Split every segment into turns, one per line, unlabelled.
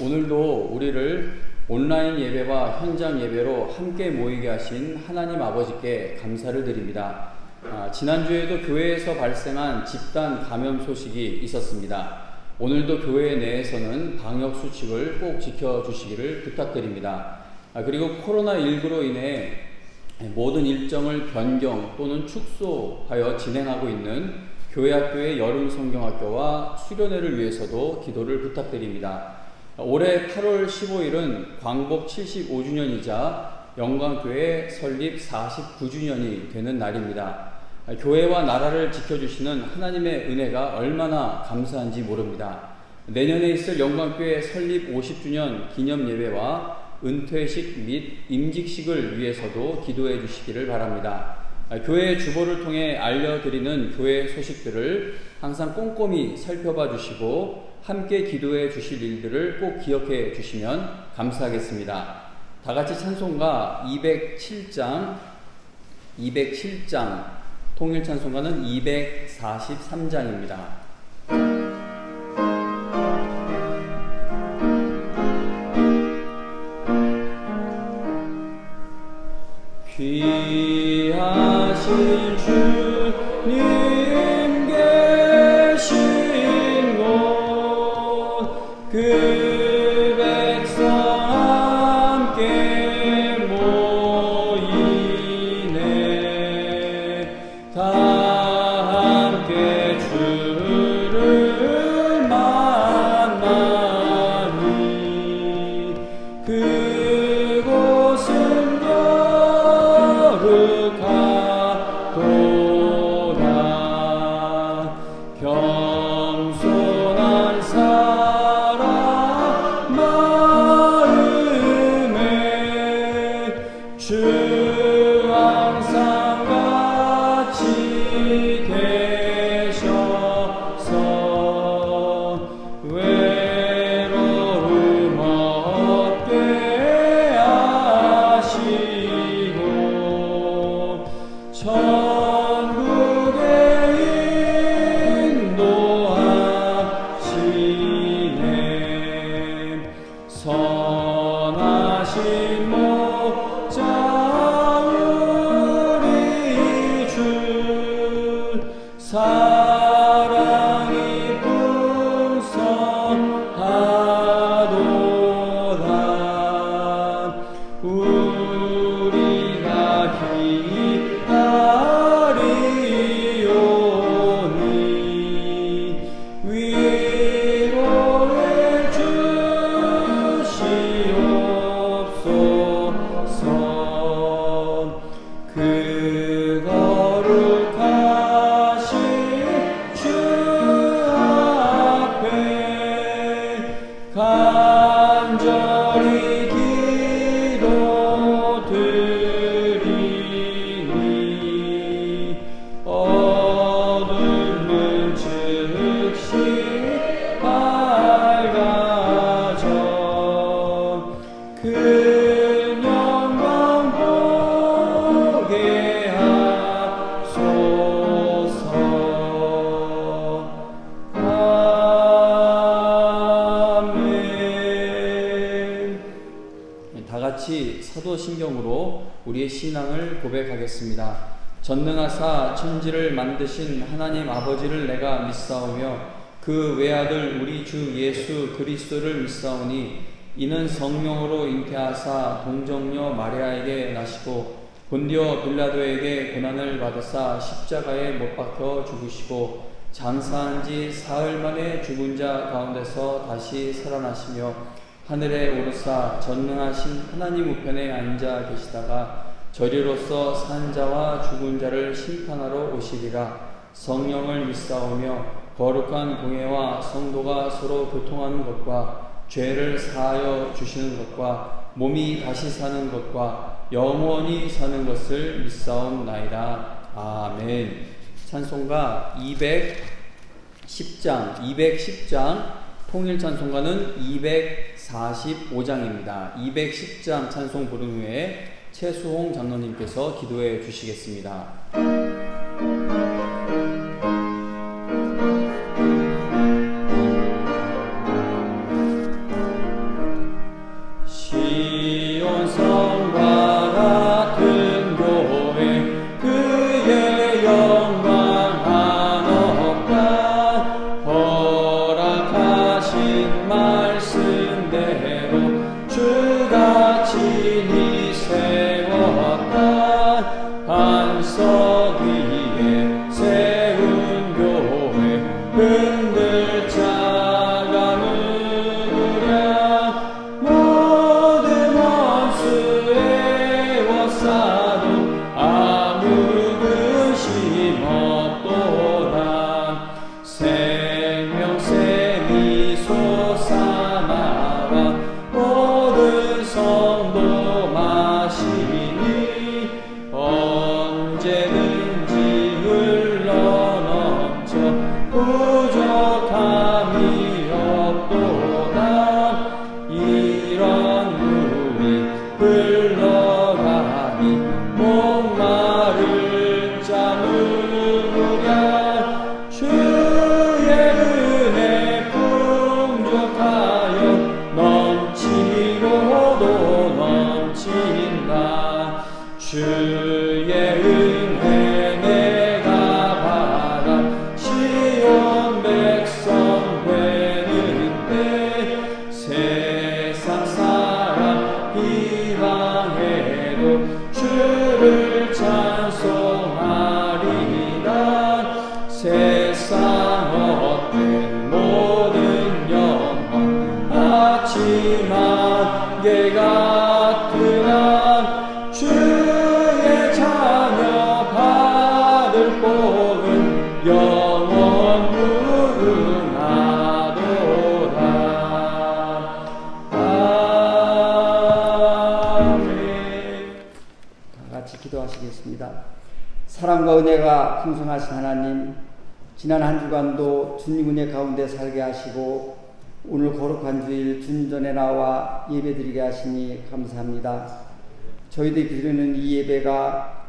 오늘도 우리를 온라인 예배와 현장 예배로 함께 모이게 하신 하나님 아버지께 감사를 드립니다. 지난주에도 교회에서 발생한 집단 감염 소식이 있었습니다. 오늘도 교회 내에서는 방역 수칙을 꼭 지켜주시기를 부탁드립니다. 그리고 코로나19로 인해 모든 일정을 변경 또는 축소하여 진행하고 있는 교회학교의 여름 성경학교와 수련회를 위해서도 기도를 부탁드립니다. 올해 8월 15일은 광복 75주년이자 영광교회 설립 49주년이 되는 날입니다. 교회와 나라를 지켜주시는 하나님의 은혜가 얼마나 감사한지 모릅니다. 내년에 있을 영광교회 설립 50주년 기념예배와 은퇴식 및 임직식을 위해서도 기도해 주시기를 바랍니다. 교회의 주보를 통해 알려드리는 교회 소식들을 항상 꼼꼼히 살펴봐 주시고 함께 기도해 주실 일들을 꼭 기억해 주시면 감사하겠습니다. 다 같이 찬송가 207장 통일 찬송가는 243장입니다. 귀하신 주님 계신 곳 그 백성 함께 모이네 다 함께 주를 만나니 그곳은 거룩하도다 겸손한 사람 마음에 주 항상 같이 계셔서 외로움 없게 하시고 천국에 인도하시네 선하신 목자 우리 주 사랑이 풍성하도다 우리가 기다리오니 위로해 주시옵소서 그 거룩하신 주 앞에 간절히 기도드리니 어둠은 즉시 밝아져 큰 영광 보게 하소서. 아멘. 다 같이 사도신경으로 우리의 신앙을 고백하겠습니다. 전능하사 천지를 만드신 하나님 아버지를 내가 믿사오며 그 외아들 우리 주 예수 그리스도를 믿사오니 이는 성령으로 잉태하사 동정녀 마리아에게 나시고 본디오 빌라도에게 고난을 받으사 십자가에 못 박혀 죽으시고 장사한 지 사흘 만에 죽은 자 가운데서 다시 살아나시며 하늘에 오르사 전능하신 하나님 우편에 앉아 계시다가 저리로서 산 자와 죽은 자를 심판하러 오시리라. 성령을 믿사오며 거룩한 공회와 성도가 서로 교통하는 것과 죄를 사하여 주시는 것과 몸이 다시 사는 것과 영원히 사는 것을 믿사옵나이다. 아멘. 찬송가 210장 통일 찬송가는 245장입니다. 210장 찬송 부른 후에 최수홍 장로님께서 기도해 주시겠습니다. 시온 성과 같은 교회 그의 영광 한없다 허락하신 말씀대로 주가 친히 세웠다 반석 위에 세운 교회 흔들 자가는 우량 모든 원수 애워싸도 아무 근심 없도다 생명샘이 솟아나와 모든 성도 마시니 언제든지 흘러넘쳐 부족함이 없도다 이런 물이 흘러가니 목마를 자 누구랴 주의 은혜 풍족하여 넘치고도 넘친다 주의 은혜 내가 받아 시온 백성 되는데 세상 사람 비방해도 주를 찬송하리라 세상 헛된 모든 영광 아침 안개 같으나 주의 자녀 받을 복은 영원 무궁하도다. 아멘. 다 같이 기도하시겠습니다. 사랑과 은혜가 풍성하신 하나님, 지난 한 주간도 주님 은혜 가운데 살게 하시고 오늘 거룩한 주일 주님 전에 나와 예배드리게 하시니 감사합니다. 저희들이 드리는 이 예배가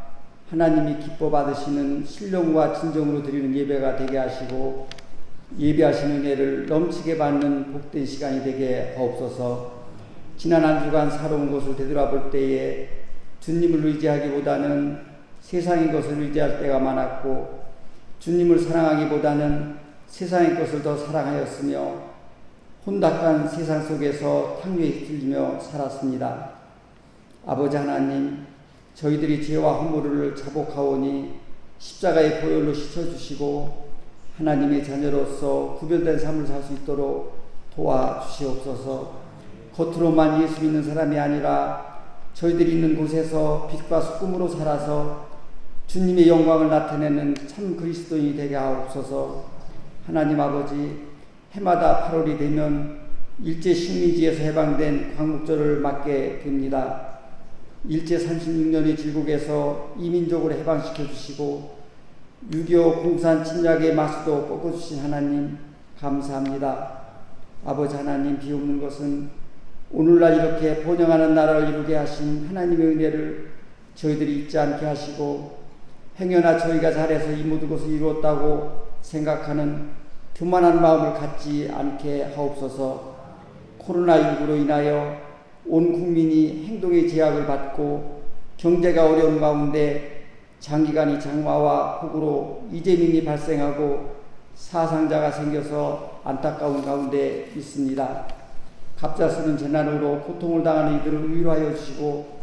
하나님이 기뻐 받으시는 신령과 진정으로 드리는 예배가 되게 하시고 예배하시는 은혜를 넘치게 받는 복된 시간이 되게 하옵소서. 지난 한 주간 살아온 것을 되돌아볼 때에 주님을 의지하기보다는 세상의 것을 의지할 때가 많았고 주님을 사랑하기보다는 세상의 것을 더 사랑하였으며 혼탁한 세상 속에서 탕류에 휩쓸리며 살았습니다. 아버지 하나님, 저희들이 죄와 허물을 자복하오니 십자가의 보혈로 씻어주시고 하나님의 자녀로서 구별된 삶을 살 수 있도록 도와주시옵소서. 겉으로만 예수 믿는 사람이 아니라 저희들이 있는 곳에서 빛과 소금으로 살아서 주님의 영광을 나타내는 참 그리스도인이 되게 하옵소서. 하나님 아버지, 해마다 8월이 되면 일제 식민지에서 해방된 광복절을 맞게 됩니다. 일제 36년의 질곡에서 이민족으로 해방시켜 주시고 6.25 공산 침략의 마수도 꺾어주신 하나님 감사합니다. 아버지 하나님, 비옵는 것은 오늘날 이렇게 번영하는 나라를 이루게 하신 하나님의 은혜를 저희들이 잊지 않게 하시고 행여나 저희가 잘해서 이 모든 것을 이루었다고 생각하는 교만한 마음을 갖지 않게 하옵소서. 코로나19로 인하여 온 국민이 행동의 제약을 받고 경제가 어려운 가운데 장기간의 장마와 폭우로 이재민이 발생하고 사상자가 생겨서 안타까운 가운데 있습니다. 갑작스런 재난으로 고통을 당하는 이들을 위로하여 주시고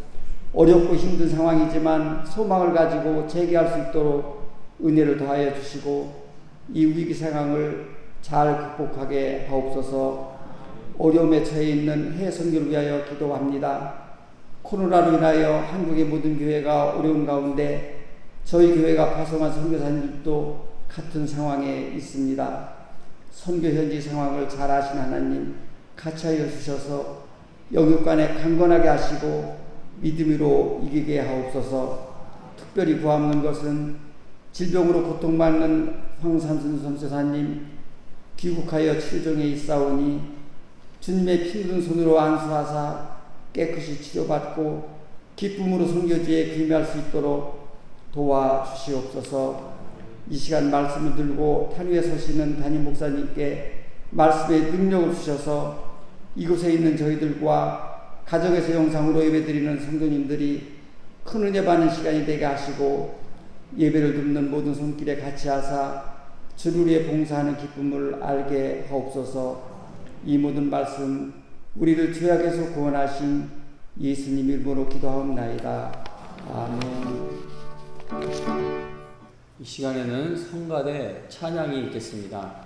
어렵고 힘든 상황이지만 소망을 가지고 재개할 수 있도록 은혜를 더하여 주시고 이 위기 상황을 잘 극복하게 하옵소서. 어려움에 처해 있는 해외 선교를 위하여 기도합니다. 코로나로 인하여 한국의 모든 교회가 어려운 가운데 저희 교회가 파송한 선교사님들도 같은 상황에 있습니다. 선교 현지 상황을 잘 아신 하나님 같이 하여 주셔서 영육간에 강건하게 하시고 믿음으로 이기게 하옵소서. 특별히 구하는 것은 질병으로 고통받는 황삼순 선교사님 귀국하여 치료중에 있사오니 주님의 피 묻은 손으로 안수하사 깨끗이 치료받고 기쁨으로 선교지에 귀임할 수 있도록 도와주시옵소서. 이 시간 말씀을 들고 탄 위에 서시는 담임 목사님께 말씀의 능력을 주셔서 이곳에 있는 저희들과
가정에서 영상으로 예배드리는 성도님들이 큰 은혜 받는 시간이 되게 하시고 예배를 듣는 모든 손길에 같이 하사 주를 위해 봉사하는 기쁨을 알게 하옵소서. 이 모든 말씀 우리를 죄악에서 구원하신 예수님 이름으로 기도하옵나이다. 아멘.
이 시간에는 성가대 찬양이 있겠습니다.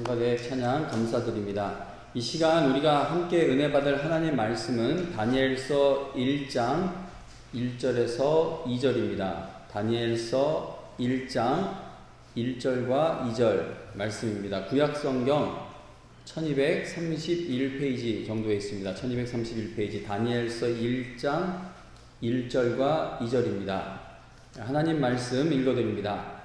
성가대 찬양 감사드립니다. 이 시간 우리가 함께 은혜 받을 하나님 말씀은 다니엘서 1장 1절에서 2절입니다. 다니엘서 1장 1절과 2절 말씀입니다. 구약성경 1231페이지 정도에 있습니다. 1231페이지 다니엘서 1장 1절과 2절입니다. 하나님 말씀 읽어드립니다.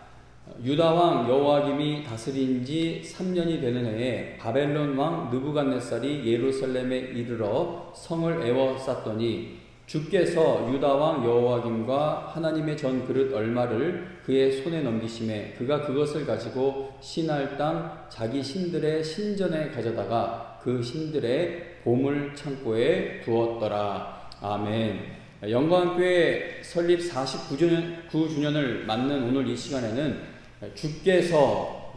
유다왕 여호야김이 다스린 지 3년이 되는 해에 바벨론 왕 느부갓네살이 예루살렘에 이르러 성을 에워쌌더니 주께서 유다왕 여호야김과 하나님의 전 그릇 얼마를 그의 손에 넘기심에 그가 그것을 가지고 신할 땅 자기 신들의 신전에 가져다가 그 신들의 보물 창고에 두었더라. 아멘. 영광교회 설립 49주년을 맞는 오늘 이 시간에는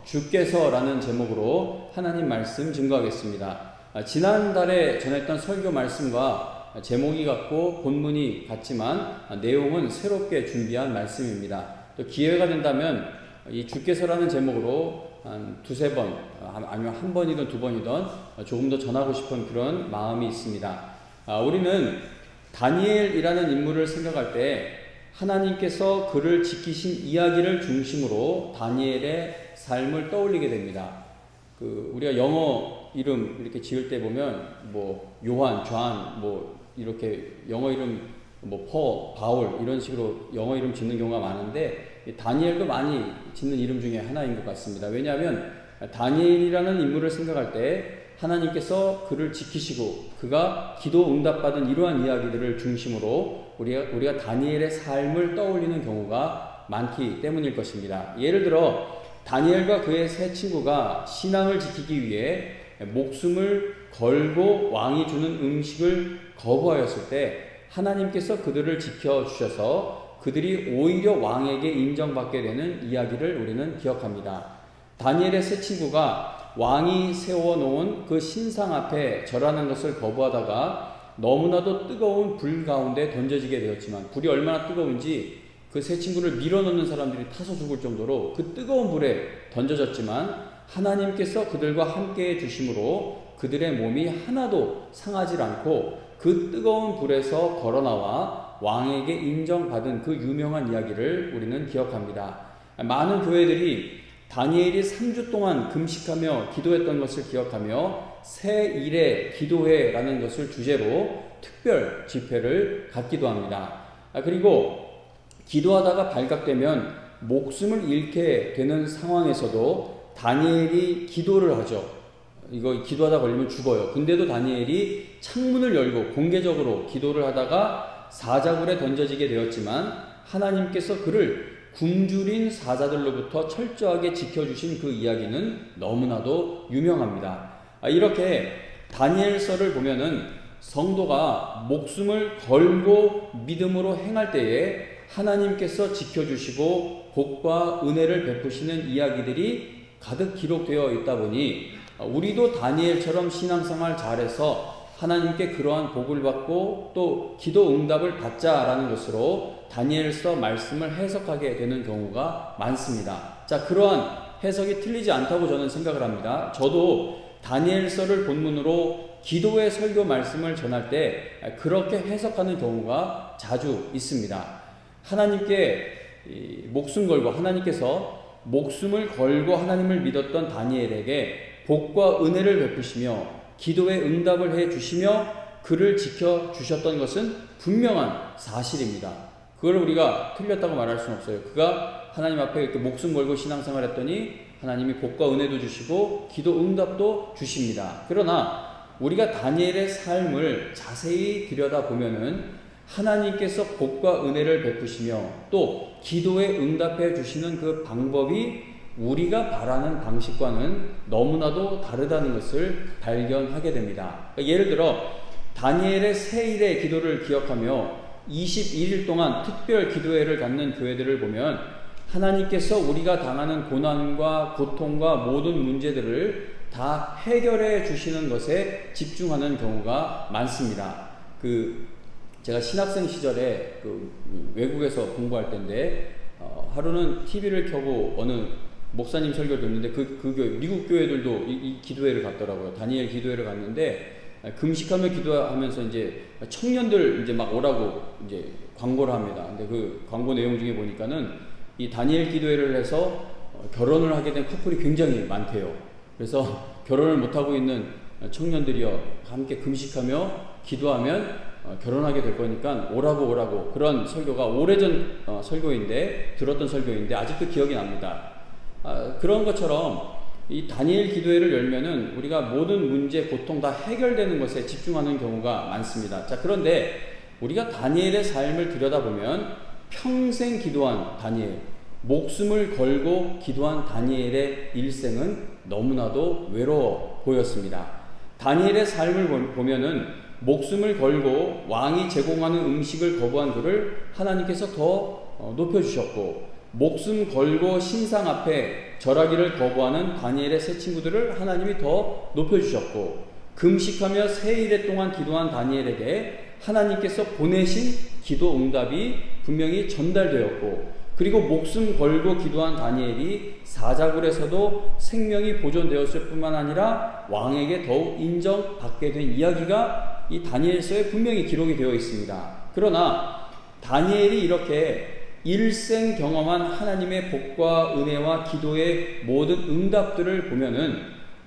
주께서라는 제목으로 하나님 말씀 증거하겠습니다. 지난달에 전했던 설교 말씀과 제목이 같고 본문이 같지만 내용은 새롭게 준비한 말씀입니다. 또 기회가 된다면 이 주께서라는 제목으로 한 두세 번 아니면 한 번이든 두 번이든 조금 더 전하고 싶은 그런 마음이 있습니다. 우리는 다니엘이라는 인물을 생각할 때 하나님께서 그를 지키신 이야기를 중심으로 다니엘의 삶을 떠올리게 됩니다. 우리가 영어 이름 이렇게 지을 때 보면 요한, 존 이렇게 영어 이름 바울 이런 식으로 영어 이름 짓는 경우가 많은데 다니엘도 많이 짓는 이름 중에 하나인 것 같습니다. 왜냐하면 다니엘이라는 인물을 생각할 때 하나님께서 그를 지키시고 그가 기도 응답받은 이러한 이야기들을 중심으로 우리가 다니엘의 삶을 떠올리는 경우가 많기 때문일 것입니다. 예를 들어 다니엘과 그의 세 친구가 신앙을 지키기 위해 목숨을 걸고 왕이 주는 음식을 거부하였을 때 하나님께서 그들을 지켜주셔서 그들이 오히려 왕에게 인정받게 되는 이야기를 우리는 기억합니다. 다니엘의 세 친구가 왕이 세워놓은 그 신상 앞에 절하는 것을 거부하다가 너무나도 뜨거운 불 가운데 던져지게 되었지만 불이 얼마나 뜨거운지 그 세 친구를 밀어넣는 사람들이 타서 죽을 정도로 그 뜨거운 불에 던져졌지만 하나님께서 그들과 함께 해주심으로 그들의 몸이 하나도 상하지 않고 그 뜨거운 불에서 걸어나와 왕에게 인정받은 그 유명한 이야기를 우리는 기억합니다. 많은 교회들이 다니엘이 3주 동안 금식하며 기도했던 것을 기억하며 새 일의 기도회라는 것을 주제로 특별 집회를 갖기도 합니다. 그리고 기도하다가 발각되면 목숨을 잃게 되는 상황에서도 다니엘이 기도를 하죠. 이거 기도하다 걸리면 죽어요. 근데도 다니엘이 창문을 열고 공개적으로 기도를 하다가 사자굴에 던져지게 되었지만 하나님께서 그를 굶주린 사자들로부터 철저하게 지켜주신 그 이야기는 너무나도 유명합니다. 이렇게 다니엘서를 보면은 성도가 목숨을 걸고 믿음으로 행할 때에 하나님께서 지켜주시고 복과 은혜를 베푸시는 이야기들이 가득 기록되어 있다 보니 우리도 다니엘처럼 신앙생활 잘해서 하나님께 그러한 복을 받고 또 기도 응답을 받자라는 것으로 다니엘서 말씀을 해석하게 되는 경우가 많습니다. 자, 그러한 해석이 틀리지 않다고 저는 생각을 합니다. 저도 다니엘서를 본문으로 기도의 설교 말씀을 전할 때 그렇게 해석하는 경우가 자주 있습니다. 하나님께 목숨 걸고 하나님께서 목숨을 걸고 하나님을 믿었던 다니엘에게 복과 은혜를 베푸시며 기도의 응답을 해 주시며 그를 지켜주셨던 것은 분명한 사실입니다. 그걸 우리가 틀렸다고 말할 수는 없어요. 그가 하나님 앞에 이렇게 목숨 걸고 신앙생활 했더니 하나님이 복과 은혜도 주시고 기도 응답도 주십니다. 그러나 우리가 다니엘의 삶을 자세히 들여다보면은 하나님께서 복과 은혜를 베푸시며 또 기도에 응답해 주시는 그 방법이 우리가 바라는 방식과는 너무나도 다르다는 것을 발견하게 됩니다. 예를 들어 다니엘의 새 일의 기도를 기억하며 21일 동안 특별 기도회를 갖는 교회들을 보면 하나님께서 우리가 당하는 고난과 고통과 모든 문제들을 다 해결해 주시는 것에 집중하는 경우가 많습니다. 제가 신학생 시절에 외국에서 공부할 때인데 하루는 TV를 켜고 어느 목사님 설교 듣는데 그 교회, 미국 교회들도 이 기도회를 갔더라고요. 다니엘 기도회를 갔는데 금식하며 기도하면서 이제 청년들 이제 막 오라고 이제 광고를 합니다. 근데 그 광고 내용 중에 보니까는 이 다니엘 기도회를 해서 결혼을 하게 된 커플이 굉장히 많대요. 그래서 결혼을 못하고 있는 청년들이요, 함께 금식하며 기도하면 결혼하게 될 거니까 오라고 그런 설교가 오래전 설교인데 들었던 설교인데 아직도 기억이 납니다. 그런 것처럼 이 다니엘 기도회를 열면은 우리가 모든 문제, 고통 다 해결되는 것에 집중하는 경우가 많습니다. 자, 그런데 우리가 다니엘의 삶을 들여다보면 평생 기도한 다니엘, 목숨을 걸고 기도한 다니엘의 일생은 너무나도 외로워 보였습니다. 다니엘의 삶을 보면은 목숨을 걸고 왕이 제공하는 음식을 거부한 그를 하나님께서 더 높여주셨고, 목숨 걸고 신상 앞에 절하기를 거부하는 다니엘의 세 친구들을 하나님이 더 높여주셨고, 금식하며 세 일에 동안 기도한 다니엘에게 하나님께서 보내신 기도 응답이 분명히 전달되었고, 그리고 목숨 걸고 기도한 다니엘이 사자굴에서도 생명이 보존되었을 뿐만 아니라 왕에게 더욱 인정받게 된 이야기가 이 다니엘서에 분명히 기록이 되어 있습니다. 그러나 다니엘이 이렇게 일생 경험한 하나님의 복과 은혜와 기도의 모든 응답들을 보면은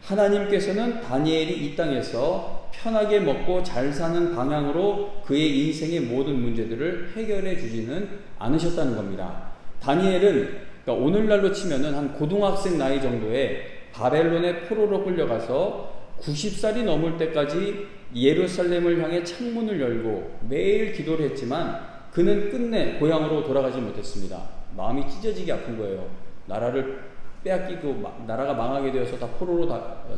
하나님께서는 다니엘이 이 땅에서 편하게 먹고 잘 사는 방향으로 그의 인생의 모든 문제들을 해결해 주지는 않으셨다는 겁니다. 다니엘은 그러니까 오늘날로 치면은 한 고등학생 나이 정도에 바벨론의 포로로 끌려가서 90살이 넘을 때까지 예루살렘을 향해 창문을 열고 매일 기도를 했지만 그는 끝내 고향으로 돌아가지 못했습니다. 마음이 찢어지게 아픈 거예요. 나라를 빼앗기고 나라가 망하게 되어서 다 포로로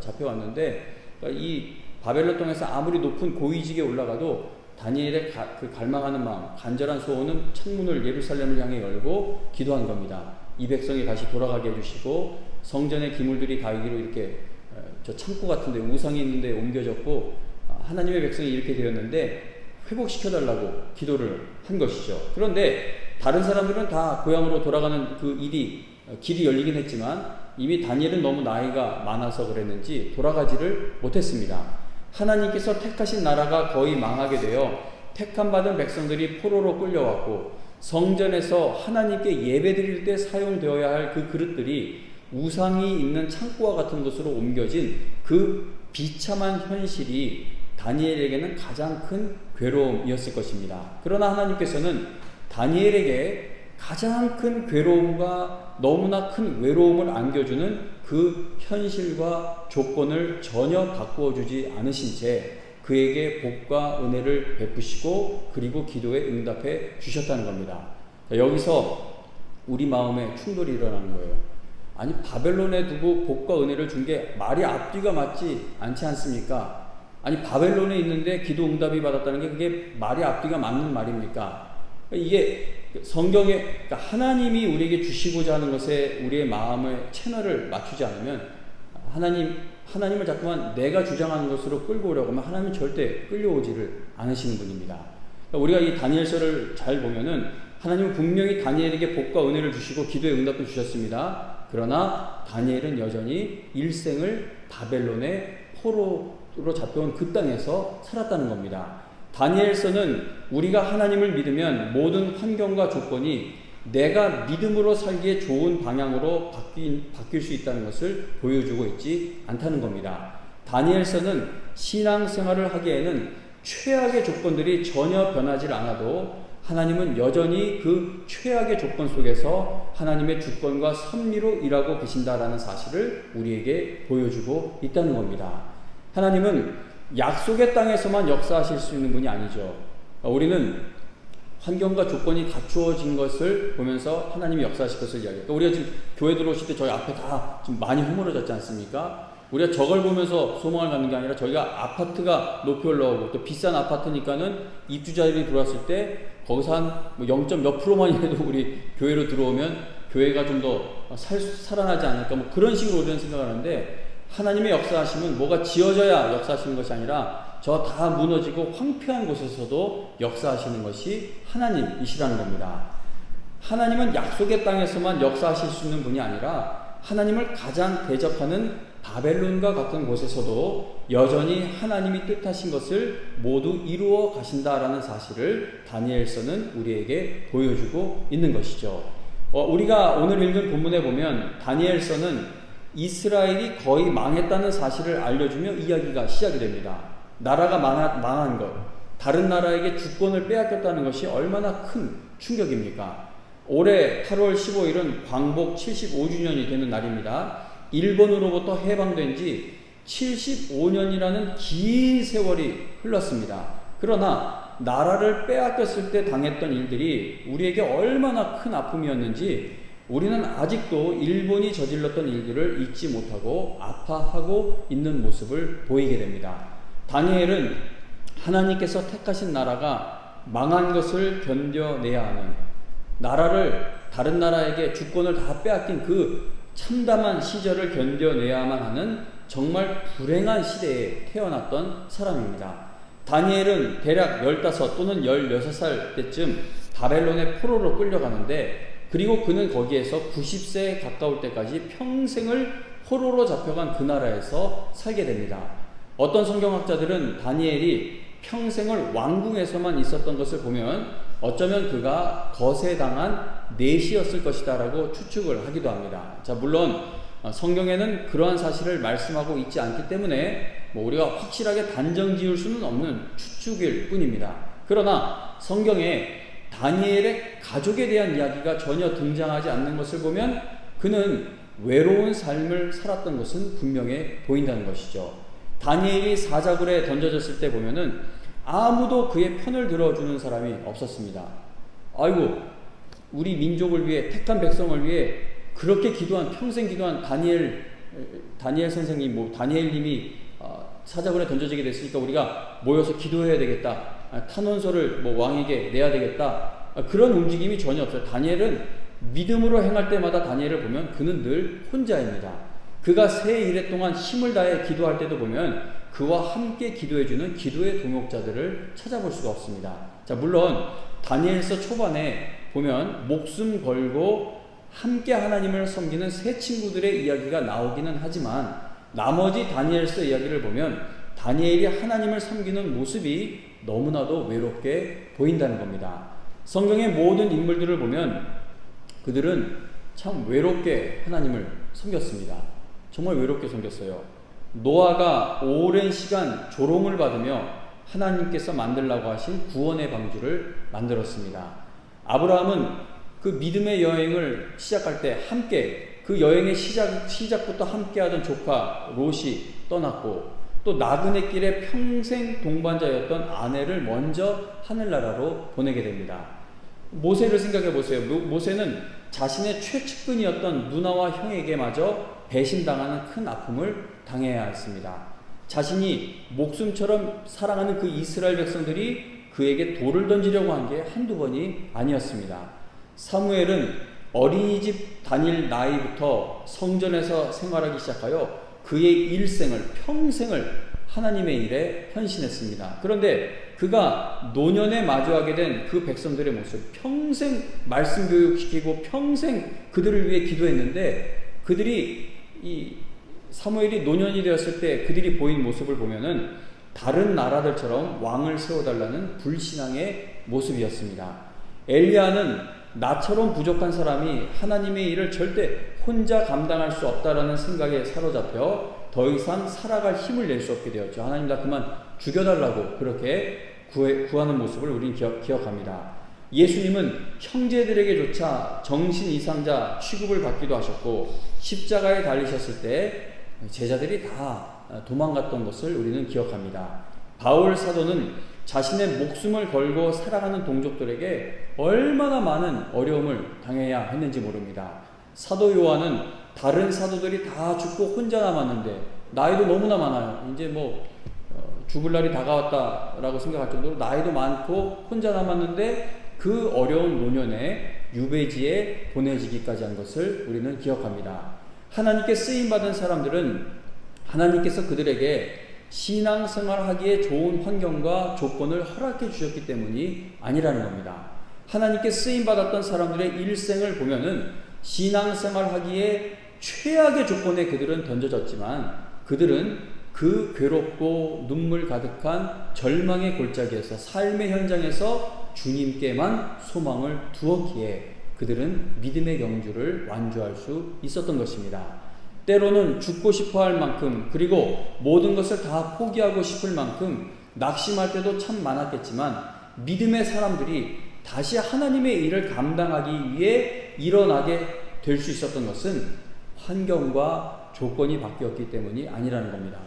잡혀왔는데, 그러니까 이 바벨론 땅에서 아무리 높은 고위직에 올라가도 다니엘의 그 갈망하는 마음, 간절한 소원은 창문을 예루살렘을 향해 열고 기도한 겁니다. 이 백성이 다시 돌아가게 해주시고 성전의 기물들이 다이기로 이렇게 저 창고 같은데 우상이 있는데 옮겨졌고 하나님의 백성이 이렇게 되었는데 회복시켜달라고 기도를 한 것이죠. 그런데 다른 사람들은 다 고향으로 돌아가는 그 길이 열리긴 했지만 이미 다니엘은 너무 나이가 많아서 그랬는지 돌아가지를 못했습니다. 하나님께서 택하신 나라가 거의 망하게 되어 택함받은 백성들이 포로로 끌려왔고, 성전에서 하나님께 예배드릴 때 사용되어야 할 그 그릇들이 우상이 있는 창고와 같은 곳으로 옮겨진 그 비참한 현실이 다니엘에게는 가장 큰 괴로움이었을 것입니다. 그러나 하나님께서는 다니엘에게 가장 큰 괴로움과 너무나 큰 외로움을 안겨주는 그 현실과 조건을 전혀 바꾸어 주지 않으신 채 그에게 복과 은혜를 베푸시고 그리고 기도에 응답해 주셨다는 겁니다. 여기서 우리 마음에 충돌이 일어나는 거예요. 아니, 바벨론에 두고 복과 은혜를 준 게 말이 앞뒤가 맞지 않지 않습니까? 아니, 바벨론에 있는데 기도 응답이 받았다는 게 그게 말이 앞뒤가 맞는 말입니까? 이게 성경에, 그러니까 하나님이 우리에게 주시고자 하는 것에 우리의 마음의 채널을 맞추지 않으면 하나님을 자꾸만 내가 주장하는 것으로 끌고 오려고 하면 하나님은 절대 끌려오지를 않으시는 분입니다. 그러니까 우리가 이 다니엘서를 잘 보면은 하나님은 분명히 다니엘에게 복과 은혜를 주시고 기도의 응답도 주셨습니다. 그러나 다니엘은 여전히 일생을 바벨론의 포로로 잡혀온 그 땅에서 살았다는 겁니다. 다니엘서는 우리가 하나님을 믿으면 모든 환경과 조건이 내가 믿음으로 살기에 좋은 방향으로 바뀔 수 있다는 것을 보여주고 있지 않다는 겁니다. 다니엘서는 신앙생활을 하기에는 최악의 조건들이 전혀 변하지 않아도 하나님은 여전히 그 최악의 조건 속에서 하나님의 주권과 섭리로 일하고 계신다라는 사실을 우리에게 보여주고 있다는 겁니다. 하나님은 약속의 땅에서만 역사하실 수 있는 분이 아니죠. 우리는 환경과 조건이 갖추어진 것을 보면서 하나님이 역사하실 것을 이야기해요. 그러니까 우리가 지금 교회 들어오실 때 저희 앞에 다 지금 많이 허물어졌지 않습니까? 우리가 저걸 보면서 소망을 갖는 게 아니라 저희가 아파트가 높이 올라오고 또 비싼 아파트니까는 입주자들이 들어왔을 때 거기서 한 0. 몇 %만이라도 우리 교회로 들어오면 교회가 좀 더 살아나지 않을까, 뭐 그런 식으로 우리는 생각하는데, 하나님의 역사하심은 뭐가 지어져야 역사하시는 것이 아니라 저 다 무너지고 황폐한 곳에서도 역사하시는 것이 하나님이시라는 겁니다. 하나님은 약속의 땅에서만 역사하실 수 있는 분이 아니라 하나님을 가장 대적하는 바벨론과 같은 곳에서도 여전히 하나님이 뜻하신 것을 모두 이루어 가신다라는 사실을 다니엘서는 우리에게 보여주고 있는 것이죠. 우리가 오늘 읽은 본문에 보면 다니엘서는 이스라엘이 거의 망했다는 사실을 알려주며 이야기가 시작이 됩니다. 나라가 망한 것, 다른 나라에게 주권을 빼앗겼다는 것이 얼마나 큰 충격입니까? 올해 8월 15일은 광복 75주년이 되는 날입니다. 일본으로부터 해방된 지 75년이라는 긴 세월이 흘렀습니다. 그러나 나라를 빼앗겼을 때 당했던 일들이 우리에게 얼마나 큰 아픔이었는지 우리는 아직도 일본이 저질렀던 일들을 잊지 못하고 아파하고 있는 모습을 보이게 됩니다. 다니엘은 하나님께서 택하신 나라가 망한 것을 견뎌내야 하는, 나라를 다른 나라에게 주권을 다 빼앗긴 그 참담한 시절을 견뎌내야만 하는 정말 불행한 시대에 태어났던 사람입니다. 다니엘은 대략 15 또는 16살 때쯤 바벨론의 포로로 끌려가는데, 그리고 그는 거기에서 90세에 가까울 때까지 평생을 포로로 잡혀간 그 나라에서 살게 됩니다. 어떤 성경학자들은 다니엘이 평생을 왕궁에서만 있었던 것을 보면 어쩌면 그가 거세당한 내시였을 것이다 라고 추측을 하기도 합니다. 자, 물론 성경에는 그러한 사실을 말씀하고 있지 않기 때문에 우리가 확실하게 단정 지을 수는 없는 추측일 뿐입니다. 그러나 성경에 다니엘의 가족에 대한 이야기가 전혀 등장하지 않는 것을 보면 그는 외로운 삶을 살았던 것은 분명해 보인다는 것이죠. 다니엘이 사자굴에 던져졌을 때 보면은 아무도 그의 편을 들어주는 사람이 없었습니다. 아이고, 우리 민족을 위해, 택한 백성을 위해 그렇게 평생 기도한 다니엘 선생님, 다니엘님이 사자굴에 던져지게 됐으니까 우리가 모여서 기도해야 되겠다. 탄원서를 왕에게 내야 되겠다. 그런 움직임이 전혀 없어요. 다니엘은 믿음으로 행할 때마다 다니엘을 보면 그는 늘 혼자입니다. 그가 새 일에 동안 힘을 다해 기도할 때도 보면 그와 함께 기도해주는 기도의 동역자들을 찾아볼 수가 없습니다. 자, 물론 다니엘서 초반에 보면 목숨 걸고 함께 하나님을 섬기는 세 친구들의 이야기가 나오기는 하지만 나머지 다니엘서 이야기를 보면 다니엘이 하나님을 섬기는 모습이 너무나도 외롭게 보인다는 겁니다. 성경의 모든 인물들을 보면 그들은 참 외롭게 하나님을 섬겼습니다. 정말 외롭게 섬겼어요. 노아가 오랜 시간 조롱을 받으며 하나님께서 만들라고 하신 구원의 방주를 만들었습니다. 아브라함은 그 믿음의 여행을 시작할 때 함께, 그 여행의 시작부터 함께하던 조카 롯이 떠났고, 또 나그네 길에 평생 동반자였던 아내를 먼저 하늘나라로 보내게 됩니다. 모세를 생각해 보세요. 모세는 자신의 최측근이었던 누나와 형에게마저 배신당하는 큰 아픔을 당해야 했습니다. 자신이 목숨처럼 사랑하는 그 이스라엘 백성들이 그에게 돌을 던지려고 한 게 한두 번이 아니었습니다. 사무엘은 어린이집 다닐 나이부터 성전에서 생활하기 시작하여 그의 일생을, 평생을 하나님의 일에 헌신했습니다. 그런데 그가 노년에 마주하게 된 그 백성들의 모습, 평생 말씀 교육시키고 평생 그들을 위해 기도했는데, 그들이 사무엘이 노년이 되었을 때 그들이 보인 모습을 보면은 다른 나라들처럼 왕을 세워달라는 불신앙의 모습이었습니다. 엘리야는 나처럼 부족한 사람이 하나님의 일을 절대 혼자 감당할 수 없다라는 생각에 사로잡혀 더 이상 살아갈 힘을 낼 수 없게 되었죠. 하나님, 나 그만 죽여달라고 그렇게 구하는 모습을 우리는 기억합니다. 예수님은 형제들에게조차 정신 이상자 취급을 받기도 하셨고, 십자가에 달리셨을 때 제자들이 다 도망갔던 것을 우리는 기억합니다. 바울 사도는 자신의 목숨을 걸고 살아가는 동족들에게 얼마나 많은 어려움을 당해야 했는지 모릅니다. 사도 요한은 다른 사도들이 다 죽고 혼자 남았는데 나이도 너무나 많아요. 이제 죽을 날이 다가왔다라고 생각할 정도로 나이도 많고 혼자 남았는데 그 어려운 노년에 유배지에 보내지기까지 한 것을 우리는 기억합니다. 하나님께 쓰임받은 사람들은 하나님께서 그들에게 신앙생활하기에 좋은 환경과 조건을 허락해 주셨기 때문이 아니라는 겁니다. 하나님께 쓰임받았던 사람들의 일생을 보면은 신앙생활하기에 최악의 조건에 그들은 던져졌지만 그들은 그 괴롭고 눈물 가득한 절망의 골짜기에서, 삶의 현장에서 주님께만 소망을 두었기에 그들은 믿음의 경주를 완주할 수 있었던 것입니다. 때로는 죽고 싶어 할 만큼, 그리고 모든 것을 다 포기하고 싶을 만큼 낙심할 때도 참 많았겠지만, 믿음의 사람들이 다시 하나님의 일을 감당하기 위해 일어나게 될 수 있었던 것은 환경과 조건이 바뀌었기 때문이 아니라는 겁니다.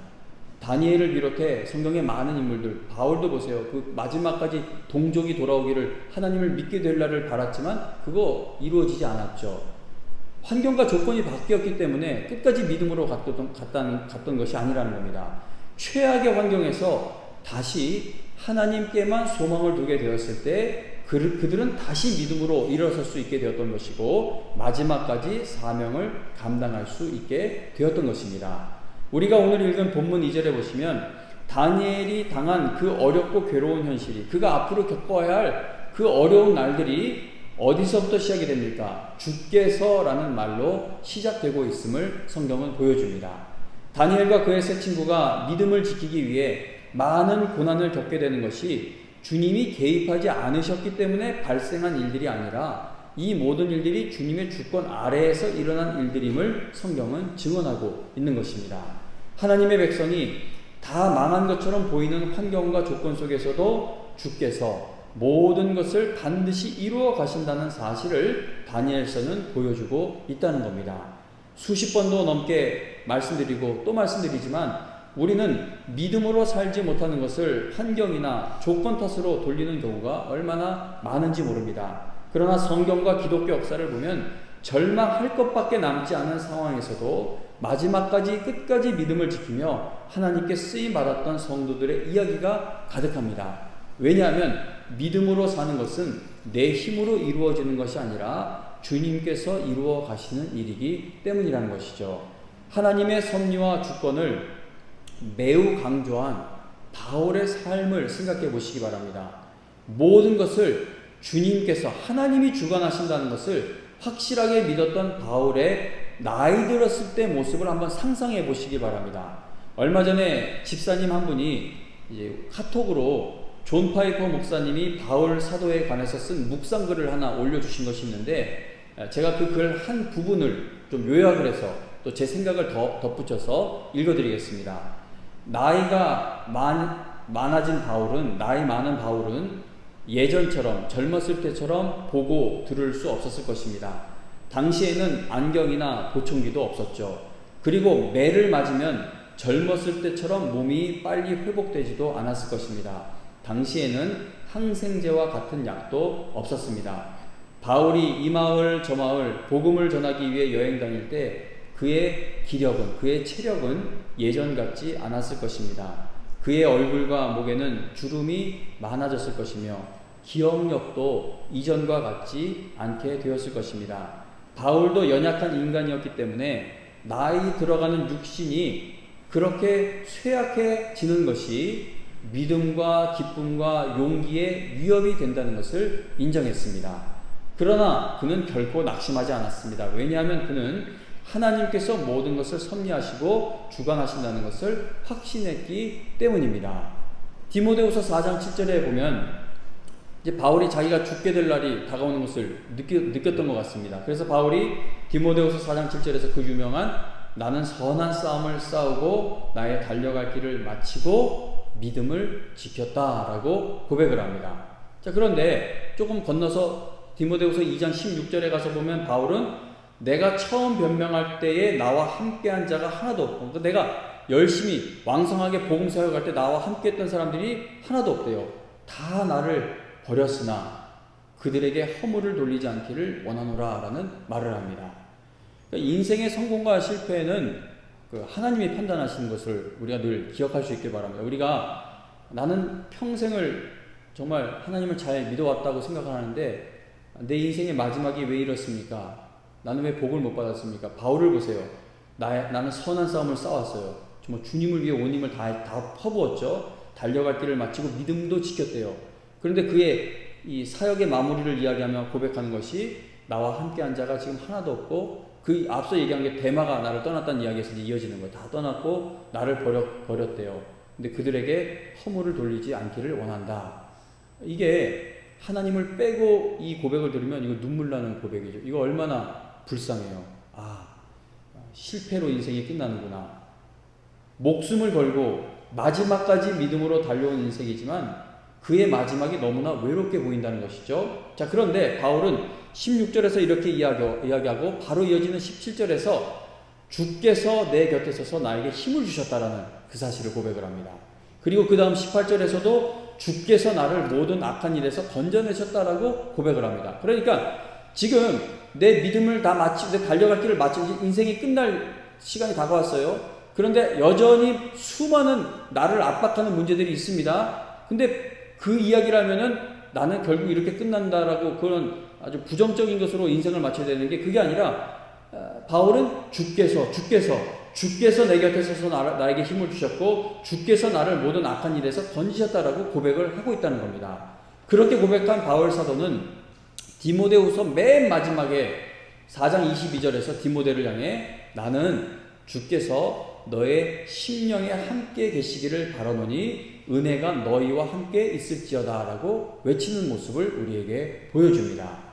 다니엘을 비롯해 성경의 많은 인물들, 바울도 보세요. 그 마지막까지 동족이 돌아오기를, 하나님을 믿게 될 날을 바랐지만 그거 이루어지지 않았죠. 환경과 조건이 바뀌었기 때문에 끝까지 믿음으로 갔던 것이 아니라는 겁니다. 최악의 환경에서 다시 하나님께만 소망을 두게 되었을 때 그들은 다시 믿음으로 일어설 수 있게 되었던 것이고, 마지막까지 사명을 감당할 수 있게 되었던 것입니다. 우리가 오늘 읽은 본문 2절에 보시면 다니엘이 당한 그 어렵고 괴로운 현실이, 그가 앞으로 겪어야 할 그 어려운 날들이 어디서부터 시작이 됩니까? 주께서라는 말로 시작되고 있음을 성경은 보여줍니다. 다니엘과 그의 세 친구가 믿음을 지키기 위해 많은 고난을 겪게 되는 것이 주님이 개입하지 않으셨기 때문에 발생한 일들이 아니라 이 모든 일들이 주님의 주권 아래에서 일어난 일들임을 성경은 증언하고 있는 것입니다. 하나님의 백성이 다 망한 것처럼 보이는 환경과 조건 속에서도 주께서 모든 것을 반드시 이루어 가신다는 사실을 다니엘서는 보여주고 있다는 겁니다. 수십 번도 넘게 말씀드리고 또 말씀드리지만 우리는 믿음으로 살지 못하는 것을 환경이나 조건 탓으로 돌리는 경우가 얼마나 많은지 모릅니다. 그러나 성경과 기독교 역사를 보면 절망할 것밖에 남지 않은 상황에서도 마지막까지 끝까지 믿음을 지키며 하나님께 쓰임받았던 성도들의 이야기가 가득합니다. 왜냐하면 믿음으로 사는 것은 내 힘으로 이루어지는 것이 아니라 주님께서 이루어 가시는 일이기 때문이라는 것이죠. 하나님의 섭리와 주권을 매우 강조한 바울의 삶을 생각해 보시기 바랍니다. 모든 것을 주님께서, 하나님이 주관하신다는 것을 확실하게 믿었던 바울의 나이 들었을 때 모습을 한번 상상해 보시기 바랍니다. 얼마 전에 집사님 한 분이 이제 카톡으로 존 파이퍼 목사님이 바울 사도에 관해서 쓴 묵상글을 하나 올려주신 것이 있는데, 제가 그 글 한 부분을 좀 요약을 해서 또 제 생각을 더 덧붙여서 읽어드리겠습니다. 나이가 많아진 바울은, 나이 많은 바울은 예전처럼, 젊었을 때처럼 보고 들을 수 없었을 것입니다. 당시에는 안경이나 보청기도 없었죠. 그리고 매를 맞으면 젊었을 때처럼 몸이 빨리 회복되지도 않았을 것입니다. 당시에는 항생제와 같은 약도 없었습니다. 바울이 이 마을 저 마을 복음을 전하기 위해 여행 다닐 때 그의 기력은, 그의 체력은 예전 같지 않았을 것입니다. 그의 얼굴과 목에는 주름이 많아졌을 것이며 기억력도 이전과 같지 않게 되었을 것입니다. 바울도 연약한 인간이었기 때문에 나이 들어가는 육신이 그렇게 쇠약해지는 것이 믿음과 기쁨과 용기에 위협이 된다는 것을 인정했습니다. 그러나 그는 결코 낙심하지 않았습니다. 왜냐하면 그는 하나님께서 모든 것을 섭리하시고 주관하신다는 것을 확신했기 때문입니다. 디모데후서 4장 7절에 보면 이제 바울이 자기가 죽게 될 날이 다가오는 것을 느꼈던 것 같습니다. 그래서 바울이 디모데후서 4장 7절에서 그 유명한 나는 선한 싸움을 싸우고 나의 달려갈 길을 마치고 믿음을 지켰다라고 고백을 합니다. 자, 그런데 조금 건너서 디모데후서 2장 16절에 가서 보면 바울은 내가 처음 변명할 때에 나와 함께한 자가 하나도 없고, 그러니까 내가 열심히 왕성하게 복음 사역할 때 나와 함께했던 사람들이 하나도 없대요. 다 나를 버렸으나 그들에게 허물을 돌리지 않기를 원하노라라는 말을 합니다. 그러니까 인생의 성공과 실패는 하나님이 판단하시는 것을 우리가 늘 기억할 수 있길 바랍니다. 우리가 나는 평생을 정말 하나님을 잘 믿어왔다고 생각하는데 내 인생의 마지막이 왜 이렇습니까? 나는 왜 복을 못 받았습니까? 바울을 보세요. 나는 선한 싸움을 싸웠어요. 정말 주님을 위해 온 힘을 다 퍼부었죠. 달려갈 길을 마치고 믿음도 지켰대요. 그런데 그의 이 사역의 마무리를 이야기하며 고백하는 것이 나와 함께한 자가 지금 하나도 없고 그 앞서 얘기한 게 데마가 나를 떠났다는 이야기에서 이제 이어지는 거예요. 다 떠났고 나를 버렸대요. 근데 그들에게 허물을 돌리지 않기를 원한다. 이게 하나님을 빼고 이 고백을 들으면 이거 눈물 나는 고백이죠. 이거 얼마나 불쌍해요. 실패로 인생이 끝나는구나. 목숨을 걸고 마지막까지 믿음으로 달려온 인생이지만 그의 마지막이 너무나 외롭게 보인다는 것이죠. 자, 그런데 바울은 16절에서 이렇게 이야기하고 바로 이어지는 17절에서 주께서 내 곁에 서서 나에게 힘을 주셨다라는 그 사실을 고백을 합니다. 그리고 그 다음 18절에서도 주께서 나를 모든 악한 일에서 건져내셨다라고 고백을 합니다. 그러니까 지금 내 믿음을 다 마치고 달려갈 길을 마치고 인생이 끝날 시간이 다가왔어요. 그런데 여전히 수많은 나를 압박하는 문제들이 있습니다. 근데 그 이야기를 하면은 나는 결국 이렇게 끝난다라고 그런 아주 부정적인 것으로 인생을 마쳐야 되는 게 그게 아니라 바울은 주께서 내 곁에 서서 나에게 힘을 주셨고 주께서 나를 모든 악한 일에서 건지셨다라고 고백을 하고 있다는 겁니다. 그렇게 고백한 바울 사도는 디모데후서 맨 마지막에 4장 22절에서 디모데를 향해 나는 주께서 너의 심령에 함께 계시기를 바라노니 은혜가 너희와 함께 있을지어다 라고 외치는 모습을 우리에게 보여줍니다.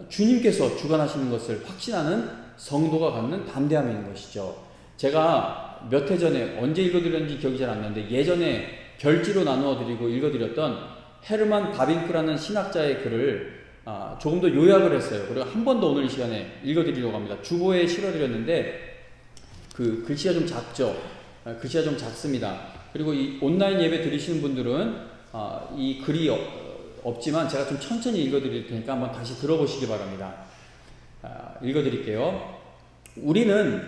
주님께서 주관하시는 것을 확신하는 성도가 갖는 담대함이 있는 것이죠. 제가 몇 해 전에 언제 읽어드렸는지 기억이 잘 안 나는데 예전에 별지로 나누어드리고 읽어드렸던 헤르만 바빙크라는 신학자의 글을 조금 더 요약을 했어요. 그리고 한 번 더 오늘 이 시간에 읽어드리려고 합니다. 주보에 실어드렸는데 그 글씨가 좀 작죠. 글씨가 좀 작습니다. 그리고 이 온라인 예배 드리시는 분들은 이 글이 없지만 제가 좀 천천히 읽어드릴 테니까 한번 다시 들어보시기 바랍니다. 읽어드릴게요. 우리는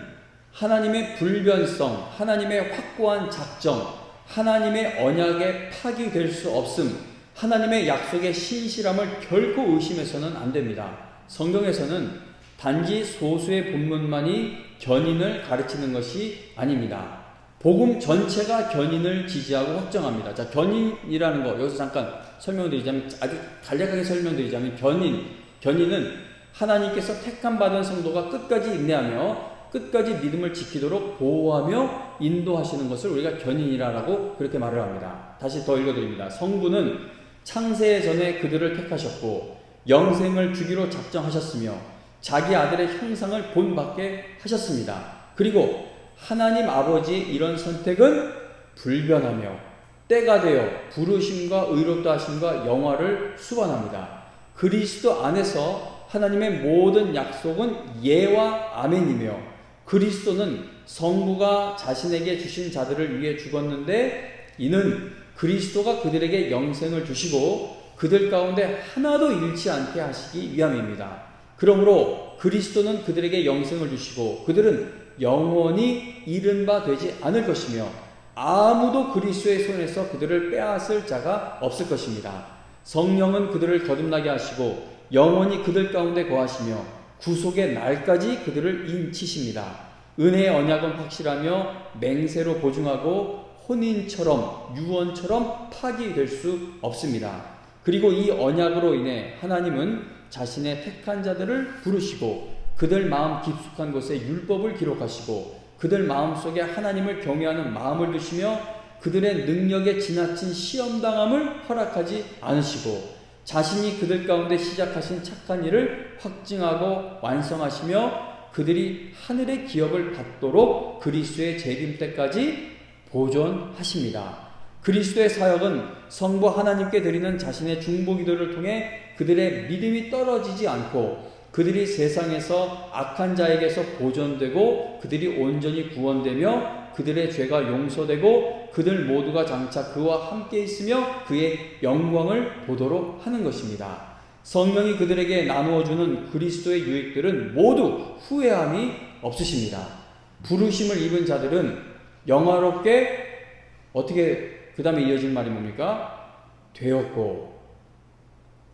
하나님의 불변성, 하나님의 확고한 작정, 하나님의 언약에 파기될 수 없음, 하나님의 약속의 신실함을 결코 의심해서는 안 됩니다. 성경에서는 단지 소수의 본문만이 견인을 가르치는 것이 아닙니다. 복음 전체가 견인을 지지하고 확정합니다. 자, 견인이라는 거 여기서 잠깐 설명드리자면 아주 간략하게 설명드리자면 견인은 하나님께서 택함 받은 성도가 끝까지 인내하며 끝까지 믿음을 지키도록 보호하며 인도하시는 것을 우리가 견인이라고 그렇게 말을 합니다. 다시 더 읽어드립니다. 성부는 창세 전에 그들을 택하셨고 영생을 주기로 작정하셨으며 자기 아들의 형상을 본받게 하셨습니다. 그리고 하나님 아버지의 이런 선택은 불변하며 때가 되어 부르심과 의롭다 하심과 영화를 수반합니다. 그리스도 안에서 하나님의 모든 약속은 예와 아멘이며 그리스도는 성부가 자신에게 주신 자들을 위해 죽었는데 이는 그리스도가 그들에게 영생을 주시고 그들 가운데 하나도 잃지 않게 하시기 위함입니다. 그러므로 그리스도는 그들에게 영생을 주시고 그들은 영원히 잃은 바 되지 않을 것이며 아무도 그리스도의 손에서 그들을 빼앗을 자가 없을 것입니다. 성령은 그들을 거듭나게 하시고 영원히 그들 가운데 거하시며 구속의 날까지 그들을 인치십니다. 은혜의 언약은 확실하며 맹세로 보증하고 혼인처럼 유언처럼 파기될 수 없습니다. 그리고 이 언약으로 인해 하나님은 자신의 택한 자들을 부르시고 그들 마음 깊숙한 곳에 율법을 기록하시고 그들 마음속에 하나님을 경외하는 마음을 두시며 그들의 능력에 지나친 시험당함을 허락하지 않으시고 자신이 그들 가운데 시작하신 착한 일을 확증하고 완성하시며 그들이 하늘의 기업을 받도록 그리스도의 재림 때까지 보존하십니다. 그리스도의 사역은 성부 하나님께 드리는 자신의 중보기도를 통해 그들의 믿음이 떨어지지 않고 그들이 세상에서 악한 자에게서 보존되고 그들이 온전히 구원되며 그들의 죄가 용서되고 그들 모두가 장차 그와 함께 있으며 그의 영광을 보도록 하는 것입니다. 성령이 그들에게 나누어주는 그리스도의 유익들은 모두 후회함이 없으십니다. 부르심을 입은 자들은 영화롭게 어떻게 그 다음에 이어진 말이 뭡니까? 되었고